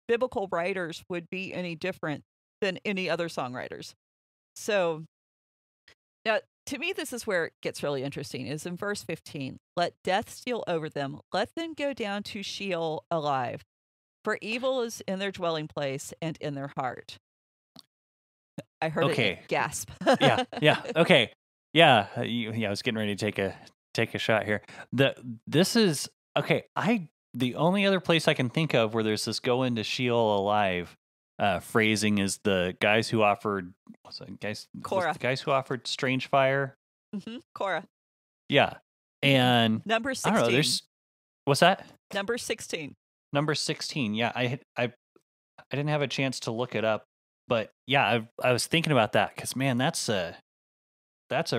S3: biblical writers would be any different than any other songwriters. So now, to me, this is where it gets really interesting, is in verse 15. Let death steal over them. Let them go down to Sheol alive. For evil is in their dwelling place and in their heart. I heard it gasp.
S2: Yeah. Okay. Yeah. I was getting ready to take a shot here. This is okay. The only other place I can think of where there's this go into Sheol alive phrasing is the guys who offered
S3: Korah.
S2: The guys who offered strange fire.
S3: Mm-hmm. Korah.
S2: Yeah. And
S3: number 16.
S2: I don't know, what's that?
S3: Number 16.
S2: Number 16. Yeah, I didn't have a chance to look it up, but yeah, I was thinking about that because, man, that's a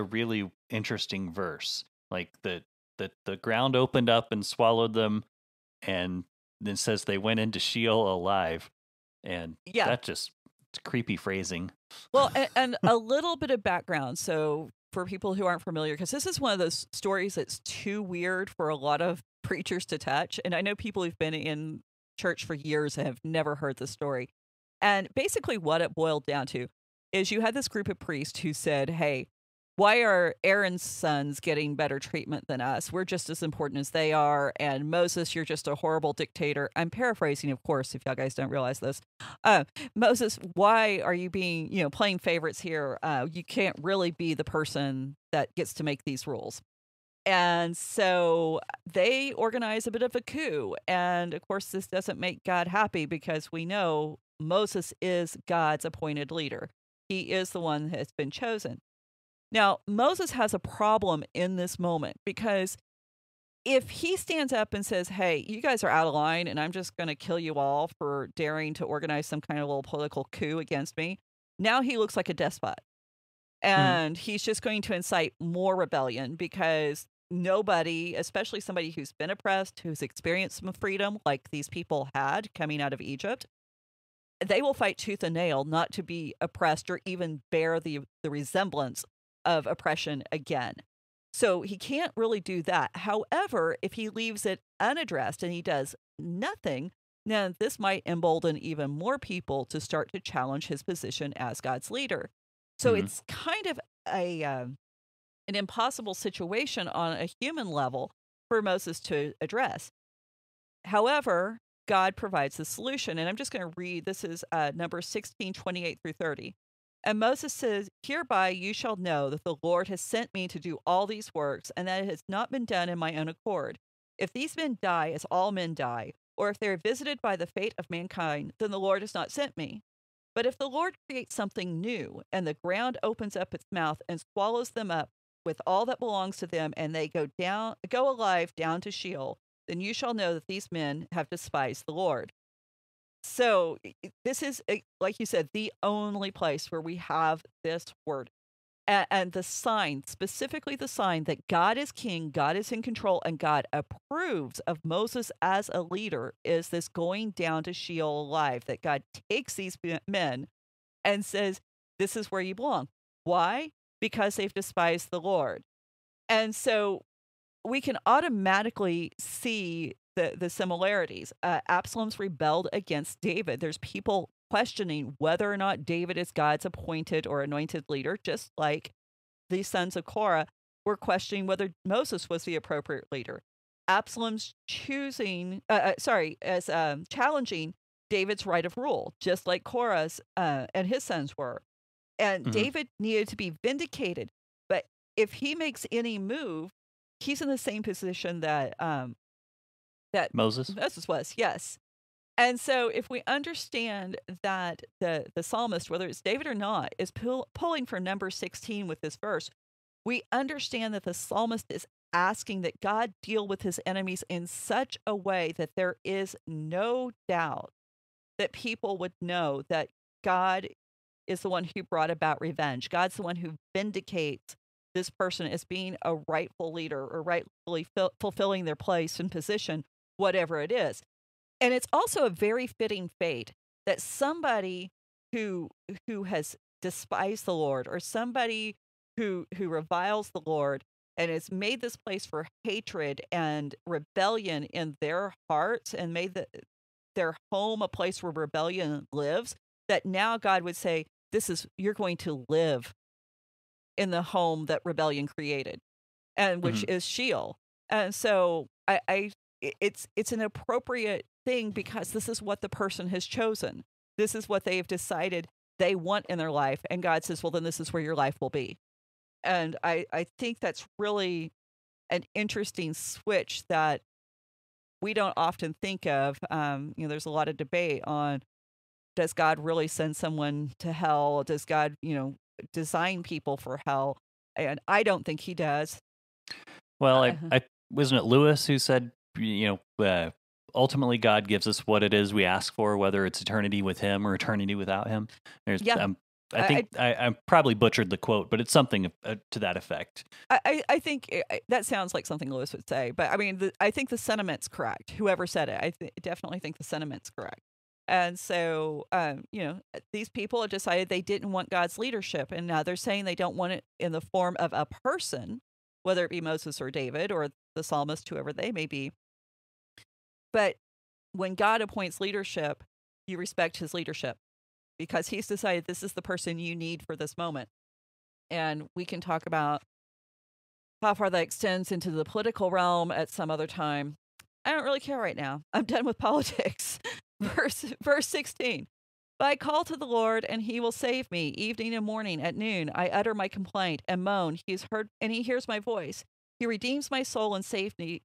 S2: really interesting verse. Like the ground opened up and swallowed them, and then says they went into Sheol alive, and that's just creepy phrasing.
S3: Well, and a little bit of background. So for people who aren't familiar, because this is one of those stories that's too weird for a lot of preachers to touch. And I know people who've been in church for years and have never heard the story. And basically what it boiled down to is you had this group of priests who said, hey, why are Aaron's sons getting better treatment than us? We're just as important as they are. And Moses, you're just a horrible dictator. I'm paraphrasing, of course, if y'all guys don't realize this. Moses, why are you being, playing favorites here? You can't really be the person that gets to make these rules. And so they organize a bit of a coup. And of course, this doesn't make God happy because we know Moses is God's appointed leader. He is the one that's been chosen. Now, Moses has a problem in this moment because if he stands up and says, hey, you guys are out of line and I'm just going to kill you all for daring to organize some kind of little political coup against me, now he looks like a despot. And he's just going to incite more rebellion because nobody, especially somebody who's been oppressed, who's experienced some freedom like these people had coming out of Egypt, they will fight tooth and nail not to be oppressed or even bear the resemblance of oppression again. So he can't really do that. However, if he leaves it unaddressed and he does nothing, now this might embolden even more people to start to challenge his position as God's leader. So it's kind of an impossible situation on a human level for Moses to address. However, God provides the solution. And I'm just going to read, this is Numbers 16:28 through 30. And Moses says, "Hereby you shall know that the Lord has sent me to do all these works, and that it has not been done in my own accord. If these men die as all men die, or if they are visited by the fate of mankind, then the Lord has not sent me. But if the Lord creates something new, and the ground opens up its mouth and swallows them up with all that belongs to them, and they go alive down to Sheol, then you shall know that these men have despised the Lord." So this is, like you said, the only place where we have this word. And the sign, specifically the sign that God is king, God is in control, and God approves of Moses as a leader, is this going down to Sheol alive, that God takes these men and says, this is where you belong. Why? Because they've despised the Lord. And so we can automatically see the similarities. Absalom's rebelled against David. There's people questioning whether or not David is God's appointed or anointed leader, just like the sons of Korah were questioning whether Moses was the appropriate leader. Absalom's challenging David's right of rule, just like Korah's and his sons were. And David needed to be vindicated. But if he makes any move, he's in the same position that Moses was, yes. And so if we understand that the psalmist, whether it's David or not, is pulling from number 16 with this verse, we understand that the psalmist is asking that God deal with his enemies in such a way that there is no doubt that people would know that God is the one who brought about revenge. God's the one who vindicates this person as being a rightful leader or rightfully fulfilling their place and position, whatever it is. And it's also a very fitting fate that somebody who has despised the Lord, or somebody who reviles the Lord and has made this place for hatred and rebellion in their hearts, and made their home a place where rebellion lives, that now God would say, you're going to live in the home that rebellion created, and which is Sheol. And so it's an appropriate thing, because this is what the person has chosen. This is what they've decided they want in their life. And God says, well, then this is where your life will be. And I think that's really an interesting switch that we don't often think of. There's a lot of debate on, does God really send someone to hell? Does God, design people for hell? And I don't think he does.
S2: Well, I wasn't it Lewis who said, ultimately God gives us what it is we ask for, whether it's eternity with him or eternity without him. I probably butchered the quote, but it's something to that effect.
S3: I think that sounds like something Lewis would say, but I mean, I think the sentiment's correct. Whoever said it, I definitely think the sentiment's correct. And so, these people have decided they didn't want God's leadership, and now they're saying they don't want it in the form of a person, whether it be Moses or David or the psalmist, whoever they may be. But when God appoints leadership, you respect his leadership, because he's decided this is the person you need for this moment. And we can talk about how far that extends into the political realm at some other time. I don't really care right now. I'm done with politics. Verse 16. But I call to the Lord, and he will save me. Evening and morning, at noon, I utter my complaint and moan. He hears my voice. He redeems my soul and safety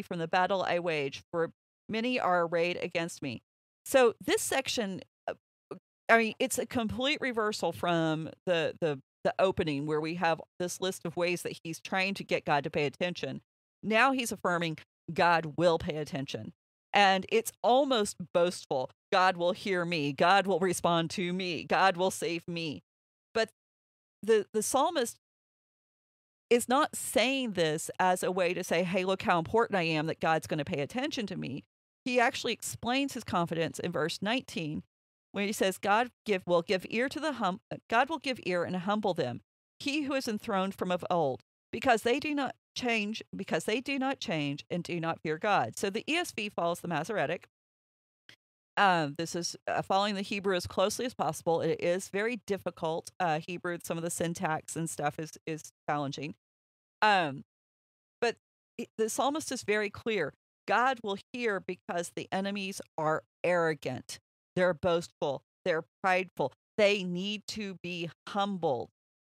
S3: from the battle I wage, for many are arrayed against me. So this section, it's a complete reversal from the opening, where we have this list of ways that he's trying to get God to pay attention. Now he's affirming God will pay attention. And it's almost boastful. God will hear me. God will respond to me. God will save me. But the psalmist is not saying this as a way to say, hey, look how important I am that God's going to pay attention to me. He actually explains his confidence in verse 19. when he says will give ear to the God will give ear and humble them, he who is enthroned from of old, because they do not change and do not fear God. So the ESV follows the Masoretic. This is following the Hebrew as closely as possible. It is very difficult. Hebrew, some of the syntax and stuff is challenging. But the psalmist is very clear. God will hear because the enemies are arrogant. They're boastful. They're prideful. They need to be humbled.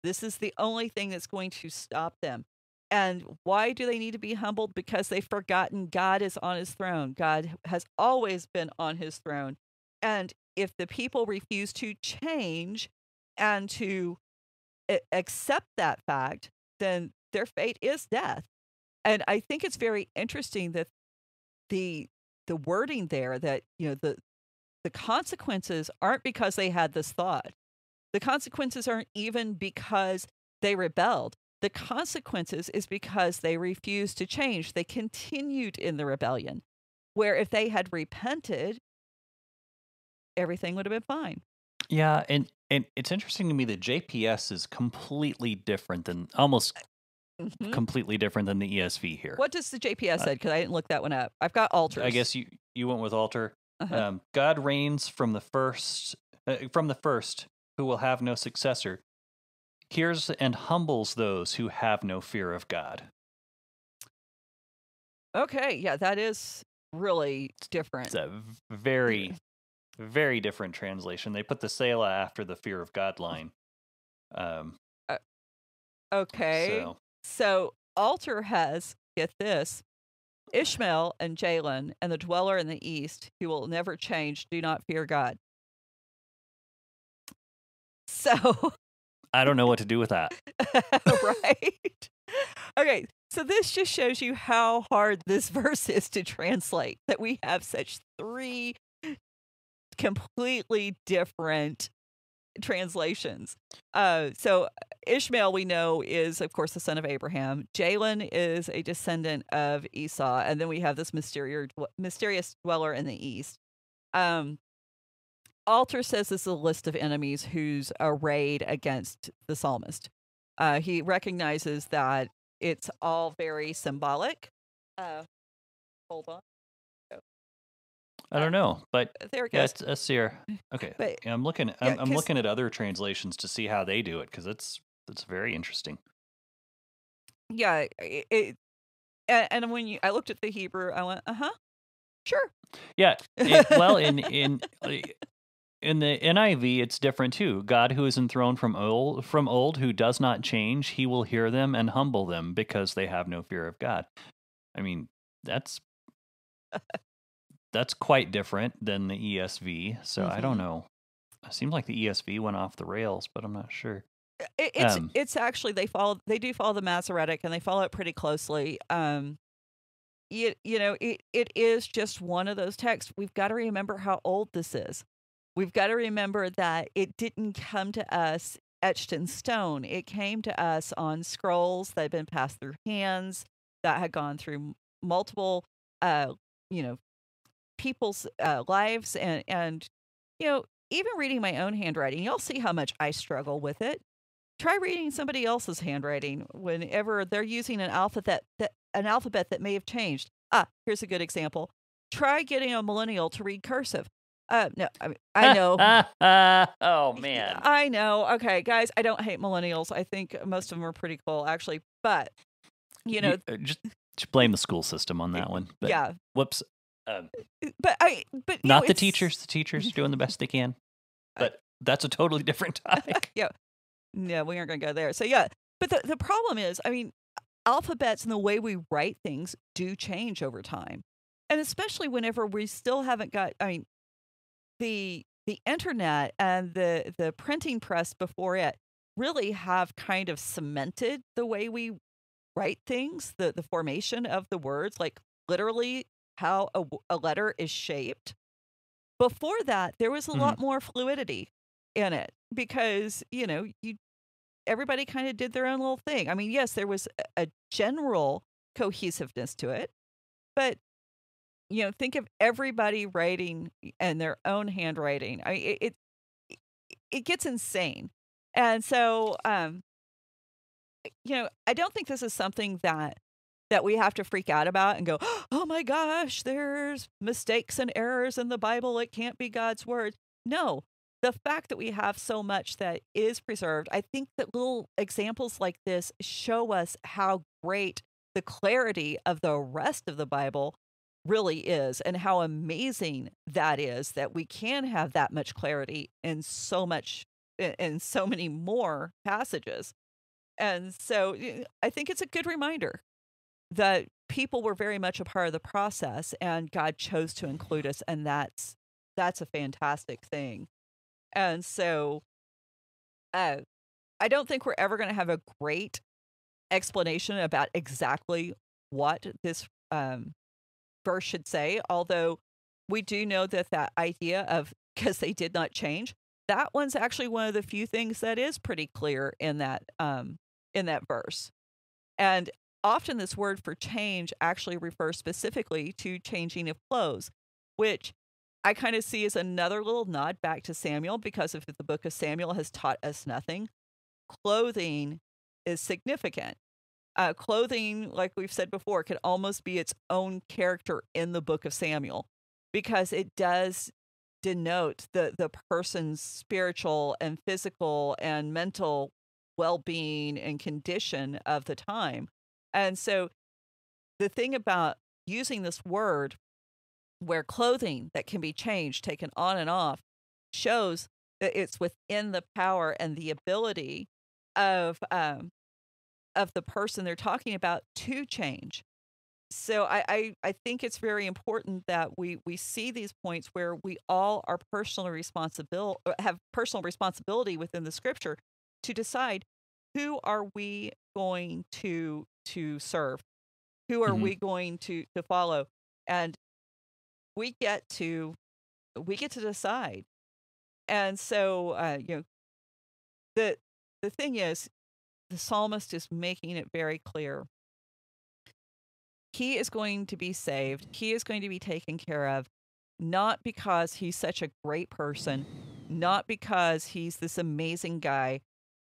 S3: This is the only thing that's going to stop them. And why do they need to be humbled? Because they've forgotten God is on his throne. God has always been on his throne. And if the people refuse to change and to accept that fact, then their fate is death. And I think it's very interesting that the wording there, that the consequences aren't because they had this thought. The consequences aren't even because they rebelled. The consequences is because they refused to change. They continued in the rebellion, where if they had repented, everything would have been fine.
S2: Yeah, and it's interesting to me that JPS is completely different than completely different than the ESV here.
S3: What does the JPS say? Because I didn't look that one up. I've got altars.
S2: I guess you went with altar. God reigns from the first, who will have no successor. Hears and humbles those who have no fear of God.
S3: Okay, yeah, that is really different.
S2: It's a very, very different translation. They put the Selah after the fear of God line.
S3: Okay, so altar has, get this, Ishmael and Jalon and the dweller in the east, who will never change, do not fear God. So
S2: I don't know what to do with that.
S3: Right? Okay, so this just shows you how hard this verse is to translate, that we have such three completely different translations. So Ishmael, we know, is, of course, the son of Abraham. Jalon is a descendant of Esau. And then we have this mysterious dweller in the east. Altar says this is a list of enemies who's arrayed against the psalmist. He recognizes that it's all very symbolic. Hold on.
S2: I don't know, but
S3: there it goes.
S2: Let's see here. Okay,
S3: But,
S2: I'm looking at other translations to see how they do it, because it's very interesting.
S3: Yeah, and when I looked at the Hebrew, I went, sure.
S2: Yeah, well, in the NIV, it's different too. God, who is enthroned from old, who does not change, he will hear them and humble them because they have no fear of God. I mean, that's quite different than the ESV. So I don't know. It seems like the ESV went off the rails, but I'm not sure.
S3: It's actually they do follow the Masoretic, and they follow it pretty closely. It is just one of those texts. We've got to remember how old this is. We've got to remember that it didn't come to us etched in stone. It came to us on scrolls that had been passed through hands, that had gone through multiple, people's lives. And even reading my own handwriting, you'll see how much I struggle with it. Try reading somebody else's handwriting whenever they're using an alphabet that may have changed. Here's a good example. Try getting a millennial to read cursive. No, I know.
S2: Oh, man.
S3: I know. Okay, guys, I don't hate millennials. I think most of them are pretty cool, actually. But,
S2: just blame the school system on that one. But,
S3: yeah.
S2: Whoops.
S3: But
S2: not the teachers. The teachers are doing the best they can. But that's a totally different topic.
S3: Yeah. No, we aren't going to go there. So, yeah. But the problem is, alphabets and the way we write things do change over time. And especially whenever we still haven't got, the internet and the printing press before it really have kind of cemented the way we write things, the formation of the words, like literally how a letter is shaped. Before that, there was a lot more fluidity in it because, everybody kind of did their own little thing. Yes, there was a general cohesiveness to it, but think of everybody writing in their own handwriting. I mean, it gets insane. And so, I don't think this is something that we have to freak out about and go, oh my gosh, there's mistakes and errors in the Bible. It can't be God's word. No, the fact that we have so much that is preserved, I think that little examples like this show us how great the clarity of the rest of the Bible really is, and how amazing that is that we can have that much clarity in so many more passages. And so I think it's a good reminder that people were very much a part of the process, and God chose to include us, and that's a fantastic thing. And so uh, I don't think we're ever going to have a great explanation about exactly what this verse should say, although we do know that idea of because they did not change, that one's actually one of the few things that is pretty clear in that verse. And often this word for change actually refers specifically to changing of clothes, which I kind of see as another little nod back to Samuel, because if the book of Samuel has taught us nothing, clothing is significant. Clothing, like we've said before, can almost be its own character in the book of Samuel, because it does denote the person's spiritual and physical and mental well-being and condition of the time. And so the thing about using this word where clothing that can be changed, taken on and off, shows that it's within the power and the ability of the person they're talking about to change. So I think it's very important that we see these points where we all are have personal responsibility within the scripture to decide who are we going to serve, who are we going to follow, and we get to decide. And so the thing is, the psalmist is making it very clear. He is going to be saved. He is going to be taken care of, not because he's such a great person, not because he's this amazing guy.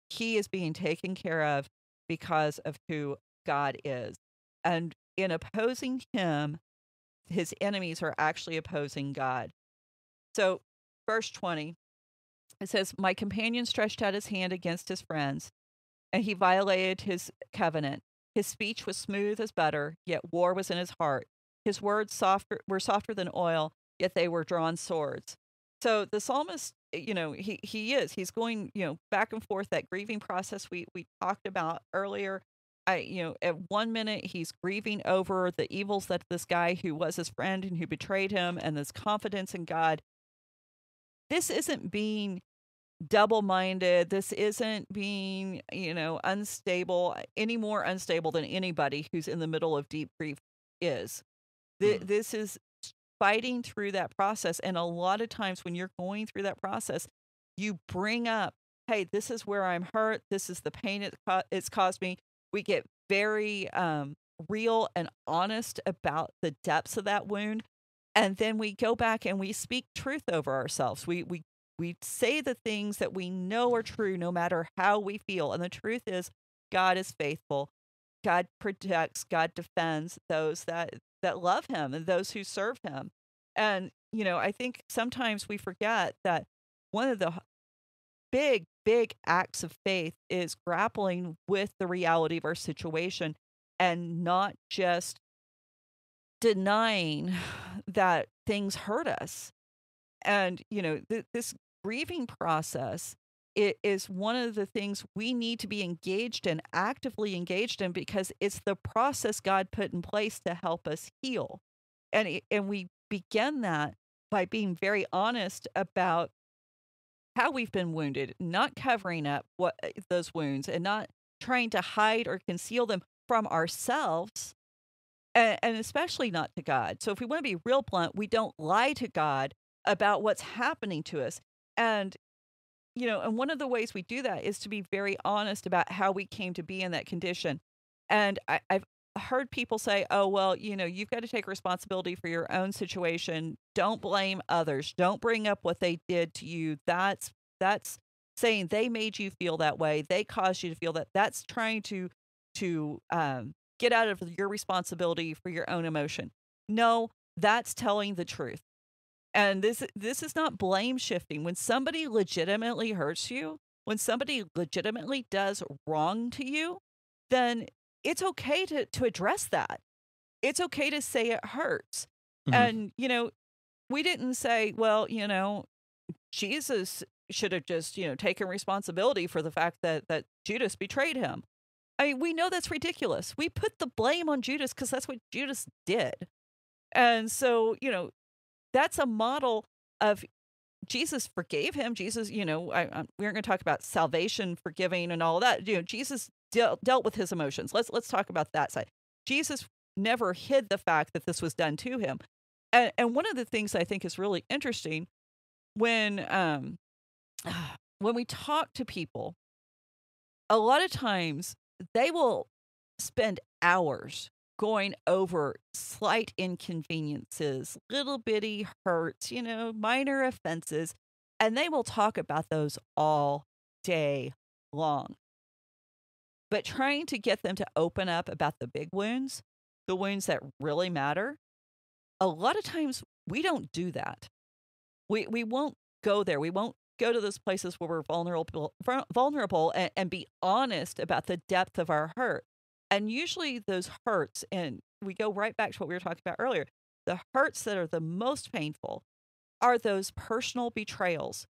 S3: He is being taken care of because of who God is. And in opposing him, his enemies are actually opposing God. So, verse 20, it says, my companion stretched out his hand against his friends, and he violated his covenant. His speech was smooth as butter, yet war was in his heart. His words were softer than oil, yet they were drawn swords. So the psalmist, he's going, back and forth, that grieving process we talked about earlier. At one minute he's grieving over the evils that this guy who was his friend and who betrayed him, and this confidence in God. This isn't being double-minded. This isn't being, unstable, any more unstable than anybody who's in the middle of deep grief is. This is fighting through that process. And a lot of times when you're going through that process, you bring up, hey, this is where I'm hurt. This is the pain it's caused me. We get very real and honest about the depths of that wound. And then we go back and we speak truth over ourselves. We say the things that we know are true, no matter how we feel. And the truth is, God is faithful. God protects, God defends those that love him and those who serve him. And, I think sometimes we forget that one of the big, big acts of faith is grappling with the reality of our situation, and not just denying that things hurt us. And, this grieving process, it is one of the things we need to be engaged in, actively engaged in, because it's the process God put in place to help us heal. And we begin that by being very honest about how we've been wounded, not covering up those wounds, and not trying to hide or conceal them from ourselves, and especially not to God. So if we want to be real blunt, we don't lie to God about what's happening to us. And, and one of the ways we do that is to be very honest about how we came to be in that condition. And I've heard people say, oh, well, you've got to take responsibility for your own situation. Don't blame others. Don't bring up what they did to you. That's saying they made you feel that way. They caused you to feel that. That's trying to get out of your responsibility for your own emotion. No, that's telling the truth. And this is not blame shifting. When somebody legitimately hurts you, when somebody legitimately does wrong to you, then it's okay to address that. It's okay to say it hurts. And, we didn't say, well, Jesus should have just, taken responsibility for the fact that Judas betrayed him. I mean, we know that's ridiculous. We put the blame on Judas because that's what Judas did. And so, that's a model of Jesus forgave him. Jesus, we aren't going to talk about salvation, forgiving, and all that. Jesus dealt with his emotions. Let's talk about that side. Jesus never hid the fact that this was done to him. And one of the things I think is really interesting when we talk to people, a lot of times they will spend hours going over slight inconveniences, little bitty hurts, minor offenses, and they will talk about those all day long. But trying to get them to open up about the big wounds, the wounds that really matter, a lot of times we don't do that. We won't go there. We won't go to those places where we're vulnerable and be honest about the depth of our hurt. And usually those hurts, and we go right back to what we were talking about earlier, the hurts that are the most painful are those personal betrayals.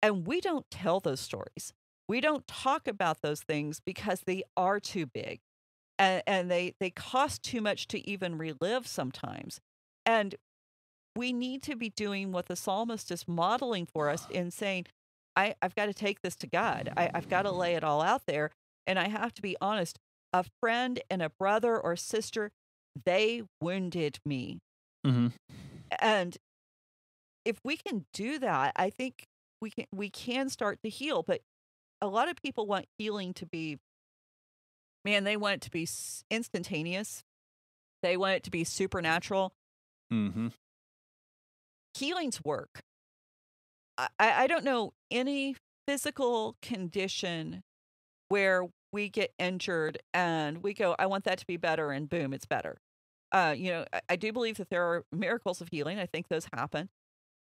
S3: And we don't tell those stories. We don't talk about those things because they are too big and they cost too much to even relive sometimes. And we need to be doing what the psalmist is modeling for us in saying, I've got to take this to God. I've got to lay it all out there. And I have to be honest. A friend and a brother or sister, they wounded me.
S2: Mm-hmm.
S3: And if we can do that, I think we can start to heal. But a lot of people want healing to be, they want it to be instantaneous. They want it to be supernatural.
S2: Mm-hmm.
S3: Healing's work. I don't know any physical condition where we get injured and we go, I want that to be better, and boom, it's better. I do believe that there are miracles of healing. I think those happen.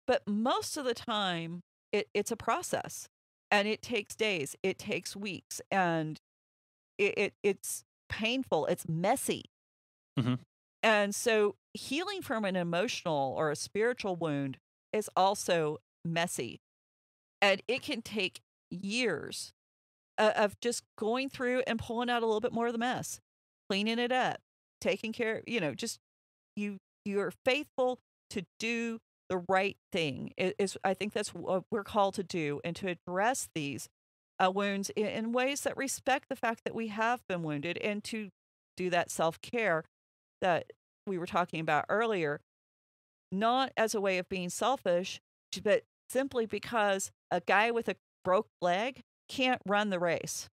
S3: But most of the time, it's a process, and it takes days, it takes weeks, and it's painful, it's messy.
S2: Mm-hmm.
S3: And so healing from an emotional or a spiritual wound is also messy. And it can take years of just going through and pulling out a little bit more of the mess, cleaning it up, taking care, just you're faithful to do the right thing. I think that's what we're called to do, and to address these wounds in ways that respect the fact that we have been wounded, and to do that self-care that we were talking about earlier, not as a way of being selfish, but simply because a guy with a broke leg can't run the race.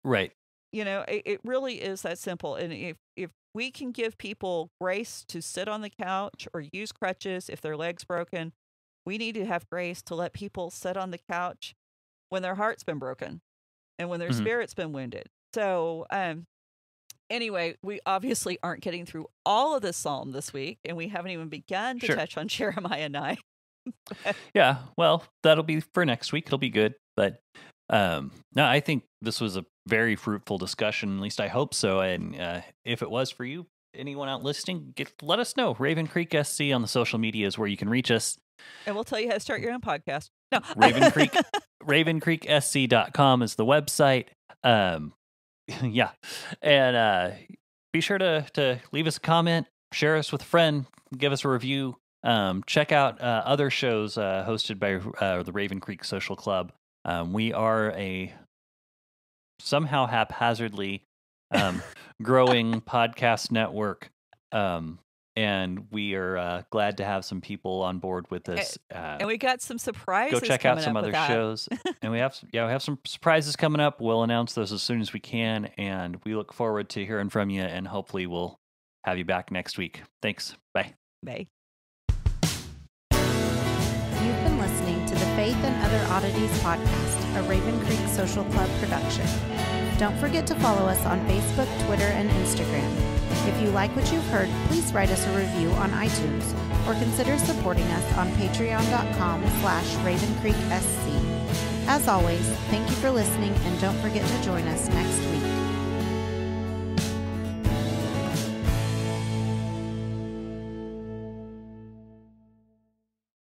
S2: Right.
S3: It really is that simple. And if we can give people grace to sit on the couch or use crutches if their leg's broken, we need to have grace to let people sit on the couch when their heart's been broken and when their spirit's been wounded. So, anyway, we obviously aren't getting through all of this psalm this week, and we haven't even begun to touch on Jeremiah 9.
S2: Yeah, well, that'll be for next week. It'll be good. But no, I think this was a very fruitful discussion. At least I hope so. And if it was for you, anyone out listening, let us know. Raven Creek SC on the social media is where you can reach us.
S3: And we'll tell you how to start your own podcast. No.
S2: RavenCreekSC.com is the website. Yeah. And be sure to leave us a comment, share us with a friend, give us a review. Check out other shows hosted by the Raven Creek Social Club. We are a somehow haphazardly growing podcast network. And we are glad to have some people on board with this.
S3: And we got some surprises.
S2: Go check out some other shows. And we have some surprises coming up. We'll announce those as soon as we can. And we look forward to hearing from you. And hopefully we'll have you back next week. Thanks. Bye.
S3: Bye.
S1: You've been listening to the Faith and Other Oddities podcast, a Raven Creek Social Club production. Don't forget to follow us on Facebook, Twitter, and Instagram. If you like what you've heard, please write us a review on iTunes or consider supporting us on patreon.com/RavenCreekSC. As always, thank you for listening and don't forget to join us next week.